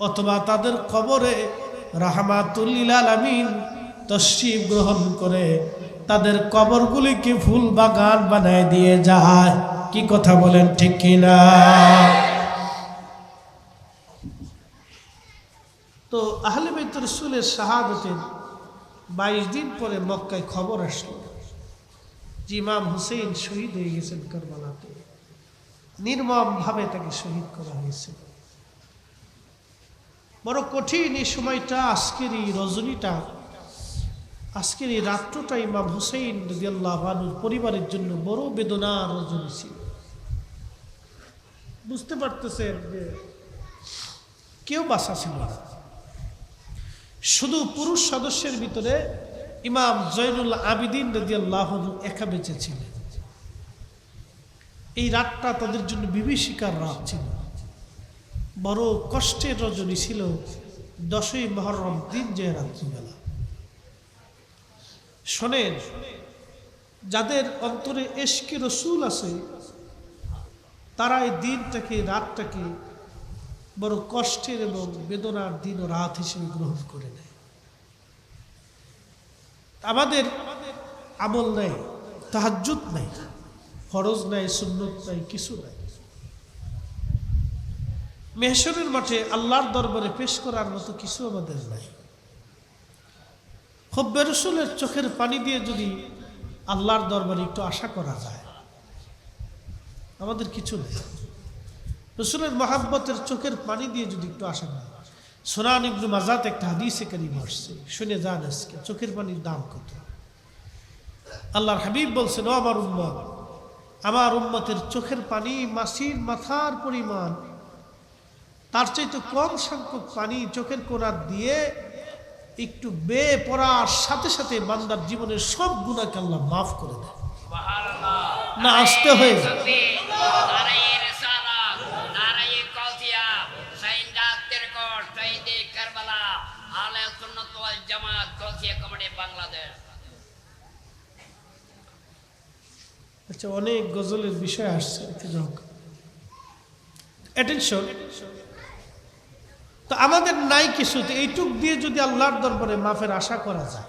অথবা তাদের কবরে রাহমাতুল লিল আলামিন তশরিফ গ্রহণ করে তাদের কবরগুলিকে ফুল বাগান বানায় দিয়ে যায়। কি কথা বলেন ঠিক কিনা? তো আহলে বাইত রাসূলের শাহাদাতের 22 দিন পরে মক্কায় খবর আসলো যে ইমাম হুসেইন শহীদ হয়ে গেছেন কারবালাতে। নির্মম ভাবে তাকে শহীদ করা হয়েছে। বড় কঠিন এই সময়টা, আজকের এই রজনীটা, আজকের এই রাত্রটা ইমাম হুসেইন রাদিয়াল্লাহু আনহুর পরিবারের জন্য বড় বেদনার রজনী ছিল। বুঝতে পারতেছেন যে কেউ বাঁচা ছিল না, শুধু পুরুষ সদস্যের ভিতরে ইমাম জয়নুল আবিদিন রাদিয়াল্লাহু আনহু একা বেঁচে ছিলেন। এই রাতটা তাদের জন্য বিভীষিকার রাত ছিল, বড় কষ্টের রজনী ছিল। 10ই মুহররম দিন যে রাত্রিবেলা। শোনেন, যাদের অন্তরে ইশকে রসুল আছে তারা এই দিনটাকে, রাতটাকে বড় কষ্টের এবং বেদনার দিন ও রাত হিসেবে গ্রহণ করে নেয়। আমাদের আমল নাই, তাহাজ্জুদ নাই, ফরজ নাই, সুন্নত নাই, কিছু নাই। মেহশরের মাঠে আল্লাহর দরবারে পেশ করার মতো কিছু আমাদের নাই। হুব্বে রাসূলের চোখের পানি দিয়ে যদি আল্লাহর দরবারে একটু আশা করা যায়, আমাদের কিছু নেই। রাসূলের মহাব্বতের চোখের পানি দিয়ে যদি একটু আশা করা যায়। সুনান ইবনে মাজাত একটা হাদিসে কারীম আসছে, শুনে যান আজকে চোখের পানির দাম কত। আল্লাহর হাবিব বলছেন, ও আমার উম্মত, আমার উম্মতের চোখের পানি মাছির মাথার পরিমাণ, তার চাইতে কম সংখ্যক পানি চোখের কোনা দিয়ে একটু বে পড়ার সাথে সাথে বান্দার জীবনের সব গুনাহকে আল্লাহ মাফ করে দেয়। না আসতে হয়ে যায়। আচ্ছা, অনেক গজলের বিষয় আসছে, অ্যাটেনশন। তো আমাদের নাই কিছু, তো এইটুক দিয়ে যদি আল্লাহর দরবারে মাফের আশা করা যায়।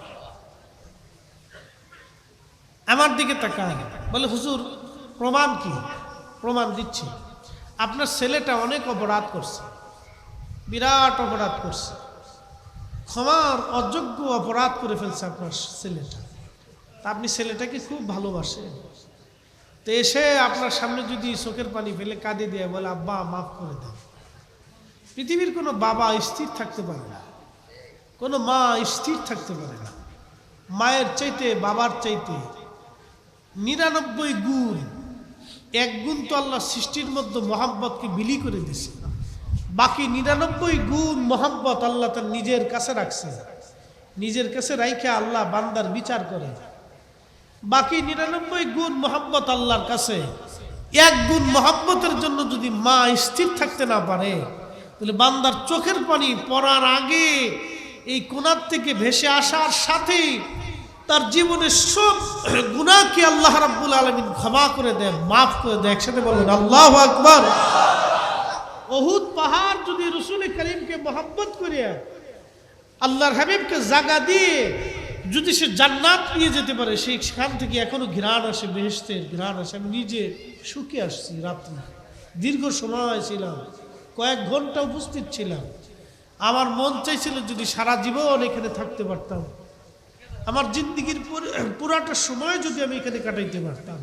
আমার দিকে তাকান, বলে হুজুর প্রমাণ কি? প্রমাণ দিচ্ছি। আপনার ছেলেটা অনেক অপরাধ করছে, বিরাট অপরাধ করছে, ক্ষমার অযোগ্য অপরাধ করে ফেলছে আপনার ছেলেটা। তা আপনি ছেলেটাকে খুব ভালোবাসেন, তো এসে আপনার সামনে যদি চোখের পানি ফেলে কাঁদে দিয়ে বলে আব্বা মাফ করে দেন। পৃথিবীর কোনো বাবা স্থির থাকতে পারে না, কোনো মা স্থির থাকতে পারে না। মায়ের চাইতে বাবার চাইতে 99 গুণ, 1 গুণ তো আল্লাহ সৃষ্টির মধ্যে মহাব্বতকে বিলি করে দিছে, বাকি 99 গুণ মহাব্বত আল্লাহ তার নিজের কাছে রাখছে। নিজের কাছে রাইখে আল্লাহ বান্দার বিচার করে। বাকি 99 গুণ মহাব্বত আল্লাহর কাছে। 1 গুণ মহাব্বতের জন্য যদি মা স্থির থাকতে না পারে, তাহলে বান্দার চোখের পানি পড়ার আগে এই কোণার থেকে ভেসে আসার সাথেই তার জীবনের সব গুনাহকে আল্লাহ রাব্বুল আলামিন ক্ষমা করে দেন, মাফ করে দেন। একসাথে বলুন আল্লাহু আকবার। উহুদ পাহাড় যদি রাসূল করিমকে মহব্বত করে আল্লাহর হাবিবকে জায়গা দিয়ে যদি সে জান্নাত নিয়ে যেতে পারে, সেখান থেকে এখনো ঘ্রাণ আসে, বেহেশতের ঘ্রাণ আসে। আমি নিজে শুকে আসছি, রাত্রি দীর্ঘ সময় ছিলাম, কয়েক ঘন্টা উপস্থিত ছিলাম। আমার মন চাইছিল যদি সারা জীবন এখানে থাকতে পারতাম, আমার জিন্দিগির পুরাটা সময় যদি আমি এখানে কাটাইতে পারতাম।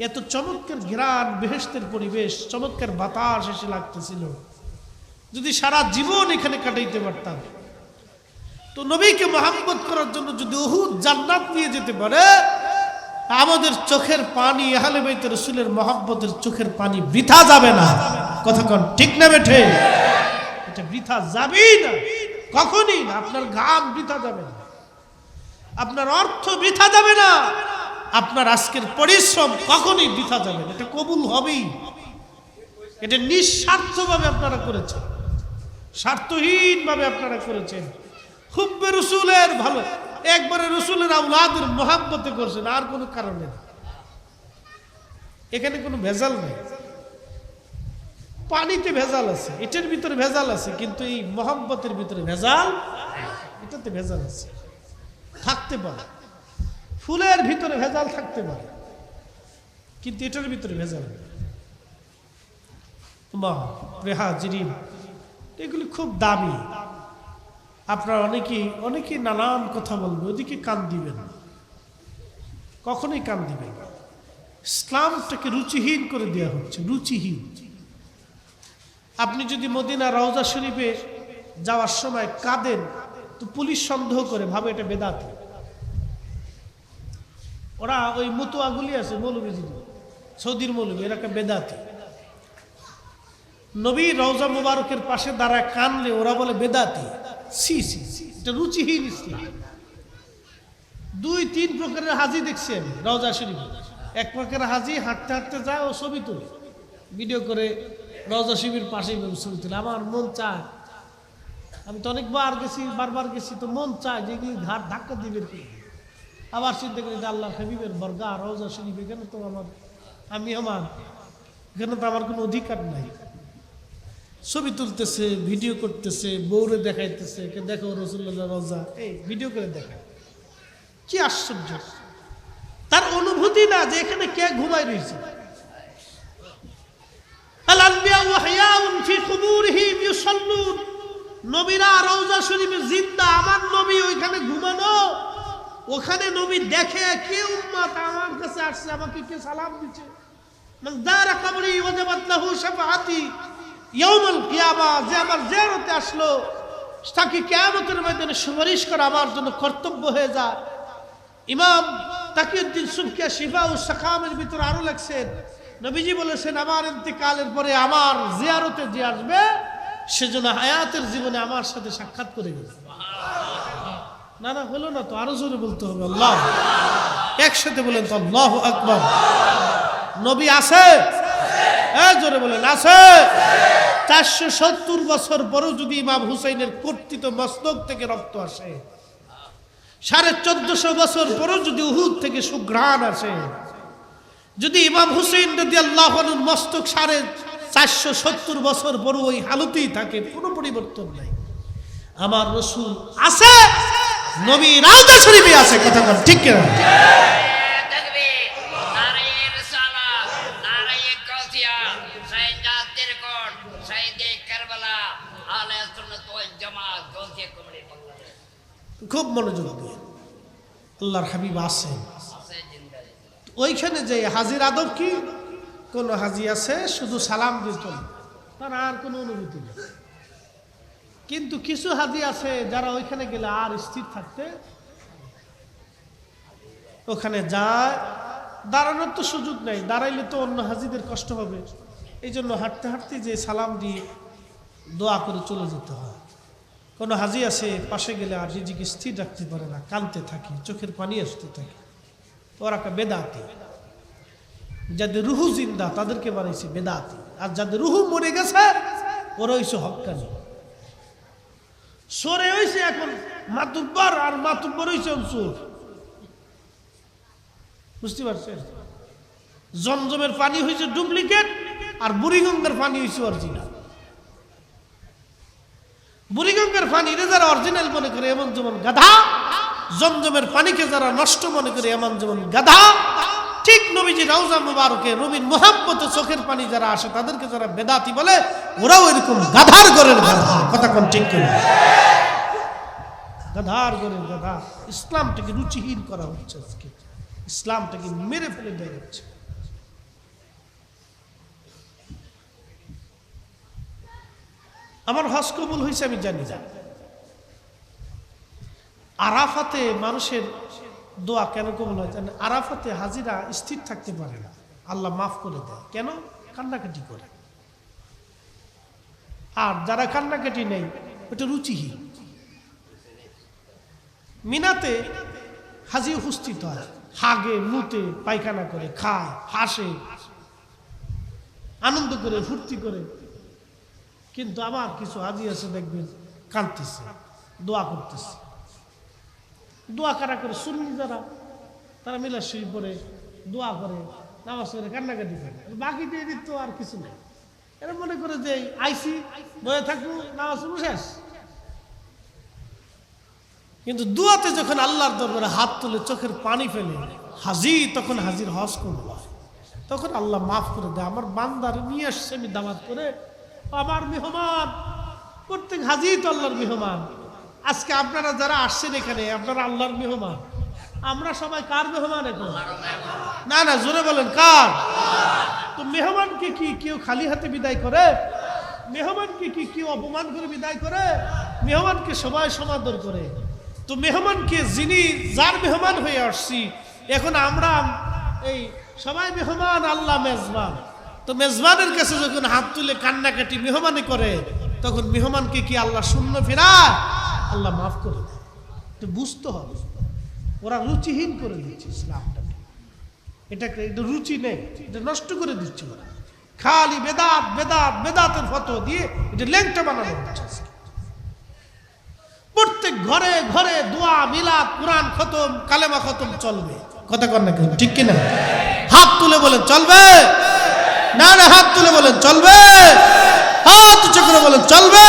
এত চমৎকার ঘ্রাণ, বেহেশতের পরিবেশ, চমৎকার বাতাস এসে লাগতেছিল, যদি সারা জীবন এখানে কাটাইতে পারতাম। তো নবীকে মহব্বত করার জন্য যদি উহুদ জান্নাত নিয়ে যেতে পারে, আমাদের চোখের পানি, আহলে বাইত রাসূলের মহব্বতের চোখের পানি বৃথা যাবে না। কথা কোন ঠিক না বেঠে? এটা বৃথা যাবেই না, কখনই না। আপনার ঘাম বৃথা যাবে না, আপনার অর্থ বৃথা যাবে না, আপনার আজকের পরিশ্রম কখনই বৃথা যাবে না। এটা কবুল হবেই। এটা নিঃস্বার্থভাবে আপনারা করেছেন, স্বার্থহীনভাবে আপনারা করেছেন। হুব্বে রাসূলের ভালো, একবারে রাসূলের আওলাদের মহব্বতে করছেন, আর কোনো কারণে না। এখানে কোনো ভেজাল নেই। পানিতে ভেজাল আছে, এটার ভিতরে ভেজাল আছে, কিন্তু এই মহব্বতের ভিতরে ভেজাল, এটাতে ভেজাল আছে, থাকতে পারে। ফুলের ভিতরে ভেজাল থাকতে পারে, কিন্তু এটার ভিতরে ভেজাল নেই। হাজিরিন, এগুলি খুব দামি। আপনারা অনেকেই নানান কথা বলবে, ওদিকে কান দিবেন না, কখনোই কান দিবেন না। ইসলামটাকে রুচিহীন করে দেওয়া হচ্ছে, রুচিহীন। আপনি যদি মদিনা রওজা শরীফে যাওয়ার সময় কাঁদেন, তো পুলিশ সন্দেহ করে, ভাবে এটা বেদাত। ওরা ওই মতুয়াগুলি আছে, মৌলবীজি, সৌদির মৌলবী, এরা বেদাতি। নবী রওজা মুবারকের পাশে দাঁড়ায় কানলে ওরা বলে বেদাতি। সি সি সি, এটা রুচিহীন ইসলাম। 2-3 প্রকারের হাজি দেখছি আমি রওজা শরীফে। এক প্রকারের হাজি হাঁটতে হাঁটতে যায়, ও ছবি তুলে ভিডিও করে রওজা শরীফের পাশে ছবি তুলে। আমার মন চায়, আমি তো অনেকবার গেছি, বারবার গেছি, তো মন চায় যে এগুলি ঘাট ধাক্কা দিবে। আবার চিন্তা করি আল্লাহ হাবিবের বরগা রওজা শরীফ, এখানে তো এখানে তো আমার কোনো অধিকার নাই। ছবি তুলতেছে, ভিডিও করতেছে, বউরে দেখাইতেছে, দেখো রাসূলুল্লাহ রওজা, এই ভিডিও করে দেখায়। কি আশ্চর্য! তার অনুভূতি না যে এখানে কে ঘুমাই রয়েছে। আল আনবিয়া ওয়া হায়াউন ফি কুবুরিহিম ইউসাল্লুন, নবীরা রওজা শরীফে জিন্দা, আমার নবী ওইখানে ঘুমানো, ওখানে নবী দেখে কে উম্মত আমার কাছে আসছে, আমাকে কে সালাম দিচ্ছে। মান যারা কবরি ওয়াজাবাত লাহু শাফাআতি ইয়াউমুল কিয়ামা, যে আমার জিয়ারতে আসলো তাকে কিয়ামতের ময়দানে সুপারিশ করা আমার জন্য কর্তব্য হয়ে যায়। ইমাম তাকিউদ্দিন সুবকি শিফাউস সাকামের ভিতরে আরো লেখছেন, নবীজি বলেছেন আমার ইন্তেকালের পরে আমার জিয়ারতে যে আসবে, সেজন্য হায়াতের জীবনে আমার সাথে সাক্ষাৎ করে গেছে। না না হলো না তো, আরো জোরে বলতে হবে আল্লাহ। একসাথে বলেন তো আল্লাহু আকবার। নবী আছে? জোরে বলেন আছে। 470 বছর পরেও যদি ইমাম হুসাইনের কর্তৃত মস্তক থেকে রক্ত আসে, 1450 বছর পরেও যদি উহুদ থেকে সুঘ্রাণ আসে, যদি ইমাম হুসাইন রাদিয়াল্লাহু আনহুর মস্তক 470 বছর পরেও ওই হালতেই থাকে, কোনো পরিবর্তন নাই, আমার রাসূল আছে, নবী রাউদা শরীফে আছে। কথা বল ঠিক কিনা? খুব মনোযোগ দিয়ে, আল্লাহর হাবিব আছেন ওইখানে যে হাজির আদব কি? কোন হাজি আছে শুধু সালাম দিয়ে চলে, তার আর কোনো অনুভূতি নেই। কিন্তু কিছু হাজি আছে যারা ওইখানে গেলে আর স্থির থাকতে, ওখানে যায়, দাঁড়ানোর তো সুযোগ নেই, দাঁড়াইলে তো অন্য হাজিদের কষ্ট হবে, এই জন্য হাঁটতে হাঁটতে যে সালাম দিয়ে দোয়া করে চলে যেতে হয়। কোনো হাজি আছে পাশে গেলে আর নিজেকে স্থির রাখতে পারে না, কাঁদতে থাকে, চোখের পানি আসতে থাকে, ওরা একটা বেদাতি। যাদের রুহু জিন্দা তাদেরকে বানাইছে বেদাতি, আর যাদের রুহু মরে গেছে ওরা হইছে হক্কানি। সরে হইছে এখন মাতুব্বর, আর মাতুব্বর হইছে চোর। বুঝতে পারছেন? জমজমের পানি হয়েছে ডুপ্লিকেট, আর বুড়িগঙ্গার পানি হয়েছে অরিজিনাল। বুড়িগঙ্গার পানিরে যারা অরিজিনাল মনে করে এমন যেমন গাধা, জমজমের পানিকে যারা নষ্ট মনে করে এমন যেমন গাধা, ঠিক নবীজি রওজা মুবারকে নবীর মুহাব্বতে চোখের পানি যারা আসে তাদেরকে যারা বেদাতি বলে, ওরাও এরকম গাধার ঘরের গাধা। কথা কোন ঠিক কিনা? গাধার ঘরের গাধা। ইসলামটাকে রুচিহীন করা হচ্ছে আজকে, ইসলামটাকে মেরে ফেলে দেওয়া হচ্ছে। আমার হজ কবুল হয়েছে আমি জানি না। আরাফাতে মানুষের দোয়া কেন কবুল হয় জানেন? আরাফাতে হাজিরা স্থির থাকতে পারে না, আল্লাহ মাফ করে দেয়। কেন? কান্নাকাটি করে। আর যারা কান্নাকাটি নেই ওটা রুচিহীন। মিনাতে হাজি উপস্থিত হয়, হাগে মুতে পায়খানা করে, খায়, হাসে, আনন্দ করে, ফুর্তি করে। কিন্তু আবার কিছু হাজি আছে দেখবেন কাঁদতেছে, দোয়া করতেছে। দোয়া কারা করে? সুন্নি যারা, তারা মিলাদ শরীফ পড়ে, দোয়া করে, নামাজ পড়ে, কান্নাকাটি করে। বাকি দিয়ে দিত আর কিছু নেই। এরা মনে করে যে আইসি বয়ে থাকবো, নামাজ শেষ। কিন্তু দোয়াতে যখন আল্লাহর দরবারে হাত তুলে চোখের পানি ফেলে হাজি, তখন হাজির হজ কবুল হয়, তখন আল্লাহ মাফ করে দেয়। আমার বান্দার নিয়ে আসছে আমি দাওয়াত করে, আমার মেহমান। প্রত্যেক হাজি তো আল্লাহর মেহমান। আজকে আপনারা যারা আসছেন এখানে, আপনারা আল্লাহর মেহমান। আমরা সবাই কার মেহমান এখন? না না, জোরে বলেন কার? তো মেহমানকে কি কেউ খালি হাতে বিদায় করে? মেহমানকে কি কেউ অপমান করে বিদায় করে? মেহমানকে সবাই সমাদর করে। তো মেহমানকে যিনি, যার মেহমান হয়ে আসছি, এখন আমরা এই সবাই মেহমান, আল্লাহ মেজবান। তো মেজবানের কাছে যখন হাত তুলে কান্নাকাটি মেহমানি করে, তখন মেহমানকে কি আল্লাহ শূন্য ফেরায়? আল্লাহ মাফ করে দেয়। তো বুঝতে হবে, ওরা রুচিহীন করে দিচ্ছে ইসলামটাকে। এটাকে এটা রুচি নেই, এটা নষ্ট করে দিচ্ছে ওরা। খালি বেদাত বেদাত বেদাতের ফতোয়া দিয়ে এটা ল্যাংটা বানানো হচ্ছে। প্রত্যেক ঘরে ঘরে দোয়া, মিলাদ, কোরআন খতম, কালেমা খতম চলবে। কথা কন না কেন? ঠিক কিনা? হাত তুলে বলেন চলবে? না না, হাত তুলে বলেন চলবে? হাত উঁচু করে বলেন চলবে?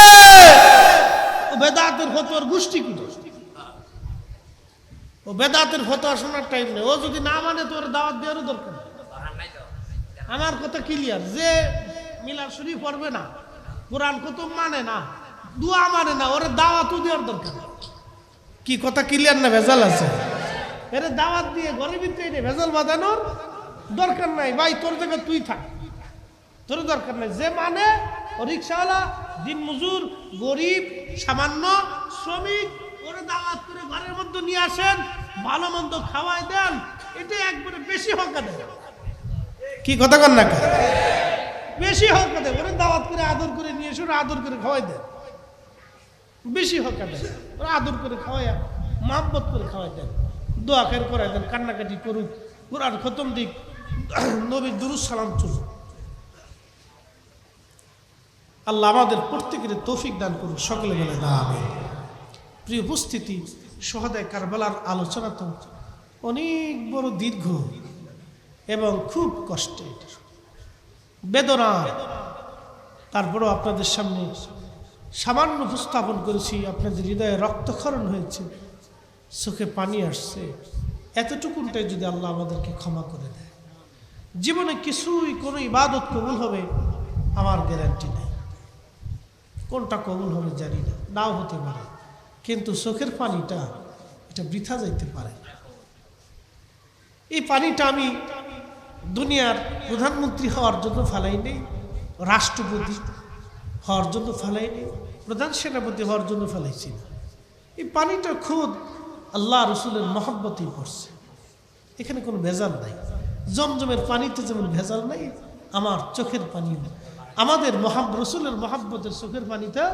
ও বেদাতের ফতোয়ার গোষ্ঠী কি? ও বেদাতের ফতোয়া শোনার টাইম নেই। ও যদি না মানে তো ওর দাওয়াত দেওয়ারও দরকার। আমার কথা ক্লিয়ার, যে মিলাদ শরীফ পড়বে না, কোরআন খতম মানে না, দোয়া মানে না, ওর দাওয়াতও দেওয়ার দরকার। কি কথা ক্লিয়ার না? ভেজাল আছে? এর দাওয়াত দিয়ে ঘরের ভিতরে ভেজাল বাঁধানোর দরকার নাই। ভাই তোর জায়গায় তুই থাক, তোর দরকার নাই। যে মানে ও রিক্সাওয়ালা, দিন মজুর, গরিব, সামান্য শ্রমিক, ওরা দাওয়াত করে ঘরের মধ্যে নিয়ে আসেন, ভালো মন্দ খাওয়াই দেন, এটা একবারে বেশি হকা দেন। কি কথা কন না? বেশি হকা দেন। ওরা দাওয়াত করে আদর করে নিয়ে এসে আদর করে খাওয়াই দেন, বেশি হকা দেন। ওরা আদর করে খাওয়াই মহব্বত করে খাওয়াই দেন, দোয়া খের করাই দেন, কান্নাকাটি করুক, কোরআন খতম দিক, নবীর দুরূদ সালাম চলুক। আল্লাহ আমাদের প্রত্যেকের তৌফিক দান করুক, সকলে বলে আমিন। প্রিয় উপস্থিতি, শুহাদায়ে কারবালার আলোচনা তো অনেক বড় দীর্ঘ এবং খুব কষ্টের, বেদনা। তারপরেও আপনাদের সামনে সামান্য উপস্থাপন করেছি। আপনাদের হৃদয়ে রক্তক্ষরণ হয়েছে, চোখে পানি আসছে, এতটুকুনটাই যদি আল্লাহ আমাদেরকে ক্ষমা করে দেয়, জীবনে কিছুই কোনো ইবাদত কবুল হবে আমার গ্যারান্টি নেই। কোনটা কবুল হবে জানি না, নাও হতে পারে, কিন্তু চোখের পানিটা এটা বৃথা যাইতে পারে না। এই পানিটা আমি দুনিয়ার প্রধানমন্ত্রী হওয়ার জন্য ফেলাই নেই, রাষ্ট্রপতি হওয়ার জন্য ফেলাই নেই, প্রধান সেনাপতি হওয়ার জন্য ফেলাইছি না। এই পানিটা খুদ আল্লাহ রসুলের মহব্বতেই পড়ছে, এখানে কোনো ভেজাল নাই। জমজমের পানিতে যেমন ভেজাল নাই, আমার চোখের পানি, আমাদের রসুলের মহব্বতের চোখের পানিটা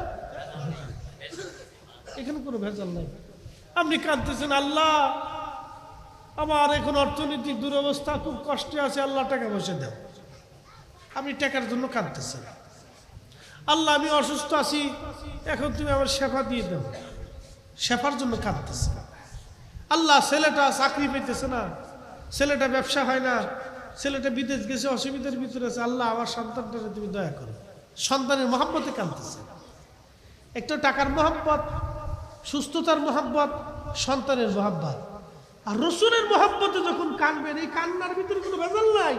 এখানে কোনো ভেজাল নাই। আপনি কাঁদতেছেন, আল্লাহ আমার এখন অর্থনৈতিক দুরবস্থা, খুব কষ্টে আছে, আল্লাহ টাকা পয়সা দাও। আপনি টাকার জন্য কাঁদতেছেন। আল্লাহ আমি অসুস্থ আছি, এখন তুমি আমার শেফা দিয়ে দাও, শেফার জন্য কাঁদতেছে। আল্লাহ ছেলেটা চাকরি পেতেছে না, ছেলেটা ব্যবসা হয় না, ছেলেটা বিদেশ গেছে, অসুবিধার ভিতরে আছে, আল্লাহ আমার সন্তানটাকে তুমি দয়া করো। সন্তানের মহব্বতে কাঁদতেছে। একটু টাকার মহব্বত, সুস্থতার মহব্বত, সন্তানের মহব্বত। আর রসুলের মহব্বতে যখন কাঁদবেন, এই কান্নার ভিতরে কোনো ভেজাল নাই,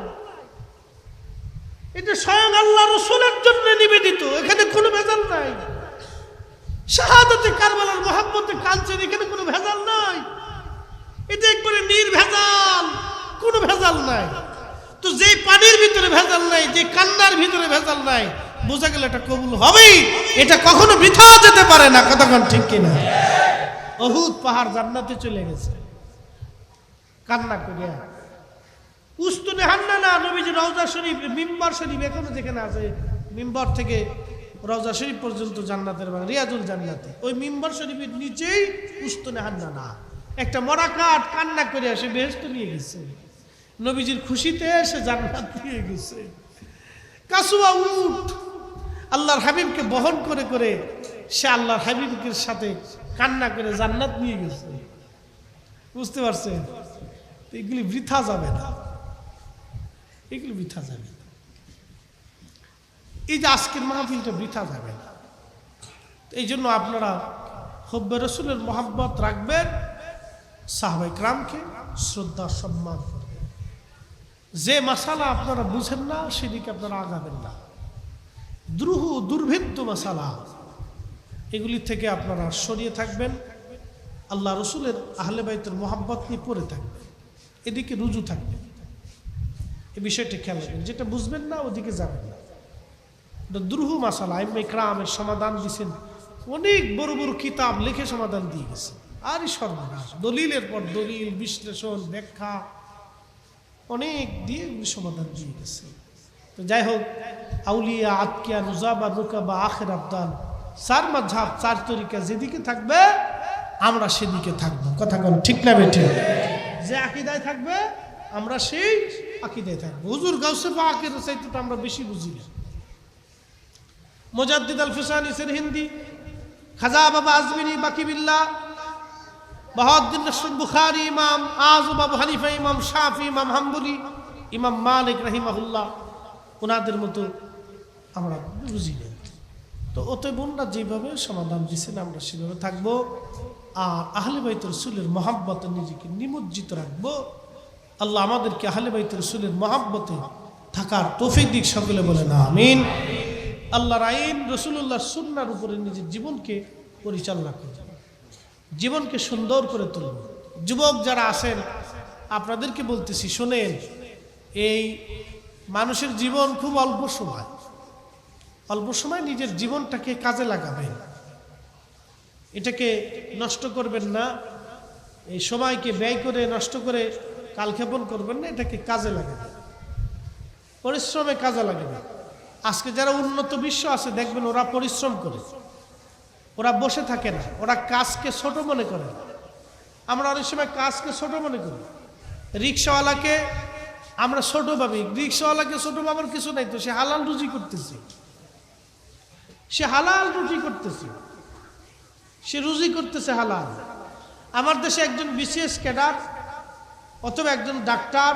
এটা স্বয়ং আল্লাহ রসুলের জন্য নিবেদিত, এখানে কোনো ভেজাল নাই। শাহাদাতে কারবালার মহব্বতে কাঁদছেন, এখানে কোনো ভেজাল নাই, এটা একবারে নির্ভেজাল, কোনো ভেজাল নাই। তো যেই পানির ভিতরে ভেজাল নাই, যে কান্নার ভিতরে ভেজাল নাই, বোঝা গেল এটা কবুল হবেই, এটা কখনো বৃথা যেতে পারে না। কতক্ষণ ঠিক কিনা? উহুদ পাহাড় জান্নাতে চলে গেছে কান্না করিয়া। উস্তুনে হান্নানা নবীজি রওজা শরীফ, মিম্বার শরীফ এখনো যেখানে আছে, মিম্বার থেকে রওজা শরীফ পর্যন্ত জান্নাতের বাগান, রিয়াজুল জান্নাতে, ওই মিম্বার শরীফের নিচেই উস্তুনে হান্নানা একটা মরা কাঠ কান্না করে সে বেহেশত নিয়ে গেছে, নবীজির খুশিতে সে জান্নাত নিয়ে গেছে। কাসুয়া উট আল্লাহর হাবিবকে বহন করে করে সে আল্লাহর হাবিবের সাথে কান্না করে জান্নাত নিয়ে গেছে। বুঝতে পারছেন? এগুলি বৃথা যাবে না, এগুলি বৃথা যাবে না। এই যে আজকের মাহফিলটা বৃথা যাবে না। এই জন্য আপনারা হুব্বে রসুলের মহব্বত রাখবেন, সাহাবায়ে কেরামকে শ্রদ্ধা সম্মান করবেন। যে মাসালা আপনারা বুঝেন না সেদিকে আপনারা আগাবেন না। দুর্ভেদ্য মাসালা এগুলি থেকে আপনারা সরিয়ে থাকবেন। আল্লাহ রসুলের আহলে বাইতের মহব্বত নিয়ে পড়ে থাকবেন, এদিকে রুজু থাকবেন। এই বিষয়টা খেয়াল রাখবেন, যেটা বুঝবেন না ওদিকে যাবেন না। এটা দুরূহ মাসালা, আইম্মায়ে কেরামের সমাধান দিয়েছেন, অনেক বড় বড় কিতাব লিখে সমাধান দিয়ে গেছে। আরই সর্বনাশ, দলিলের পর দলিল, বিশ্লেষণ, ব্যাখ্যা অনেক দিয়ে সমাধান দিয়ে গেছে। তো যাই হোক, আউলিয়া, আতকিয়া, নুজাবা, নুকাবা, আখের আবদাল, চার মাযহাব, চার তরিকা যেদিকে থাকবে আমরা সেদিকে থাকবো। কথা বল ঠিক না বেঠে? যে আকীদায় থাকবে আমরা সেই আকীদায় থাকবো। হুজুর গাউসে পাকের চাইতে তো আমরা বেশি বুঝি না। মুজাদ্দিদ আল ফিসানি সিরহিন্দি, খাজা বাবা আজমিরি, বাকি বিল্লাহ, বাহাউদ্দিন নাসর বুখারী, ইমাম আযম আবু হানিফা, ইমাম শাফি, ইমাম হাম্বলি, ইমাম মালিক রাহিমাহুল্লাহ, ওনাদের মতো আমরা বুঝি না। তো অতএব ওনারা যেভাবে সমাধান দিয়েছেন আমরা সেভাবে থাকবো। আর আহলে বাইত রাসূলের মহব্বতে নিজেকে নিমজ্জিত রাখবো। আল্লাহ আমাদেরকে আহলে বাইত রাসূলের মহব্বতে থাকার তৌফিক দিক, সকলে বলেন আমিন। আল্লাহর আইন, রাসূলুল্লাহর সুন্নাহর উপরে নিজের জীবনকে পরিচালনা করব, জীবনকে সুন্দর করে তুলব। যুবক যারা আছেন আপনাদেরকে বলতেছি, শোনেন, এই মানুষের জীবন খুব অল্প সময়, অল্প সময় নিজের জীবনটাকে কাজে লাগাবেন, এটাকে নষ্ট করবেন না। এই সময়কে ব্যয় করে নষ্ট করে কালক্ষেপণ করবেন না, এটাকে কাজে লাগাবেন, পরিশ্রমে কাজে লাগাবেন। আজকে যারা উন্নত বিশ্ব আছে দেখবেন ওরা পরিশ্রম করে, ওরা বসে থাকে না, ওরা কাজকে ছোট মনে করে না, আমরা অনেক সময় কাজকে ছোট মনে করি। রিক্সাওয়ালাকে আমরা ছোট ভাবি, রিক্সাওয়ালাকে ছোট ভাবার কিছু নাই তো, সে হালাল রুজি করতেছে, সে হালাল রুজি করতেছে, সে রুজি করতেছে হালাল। আমার দেশে একজন বিসিএস ক্যাডার অথবা একজন ডাক্তার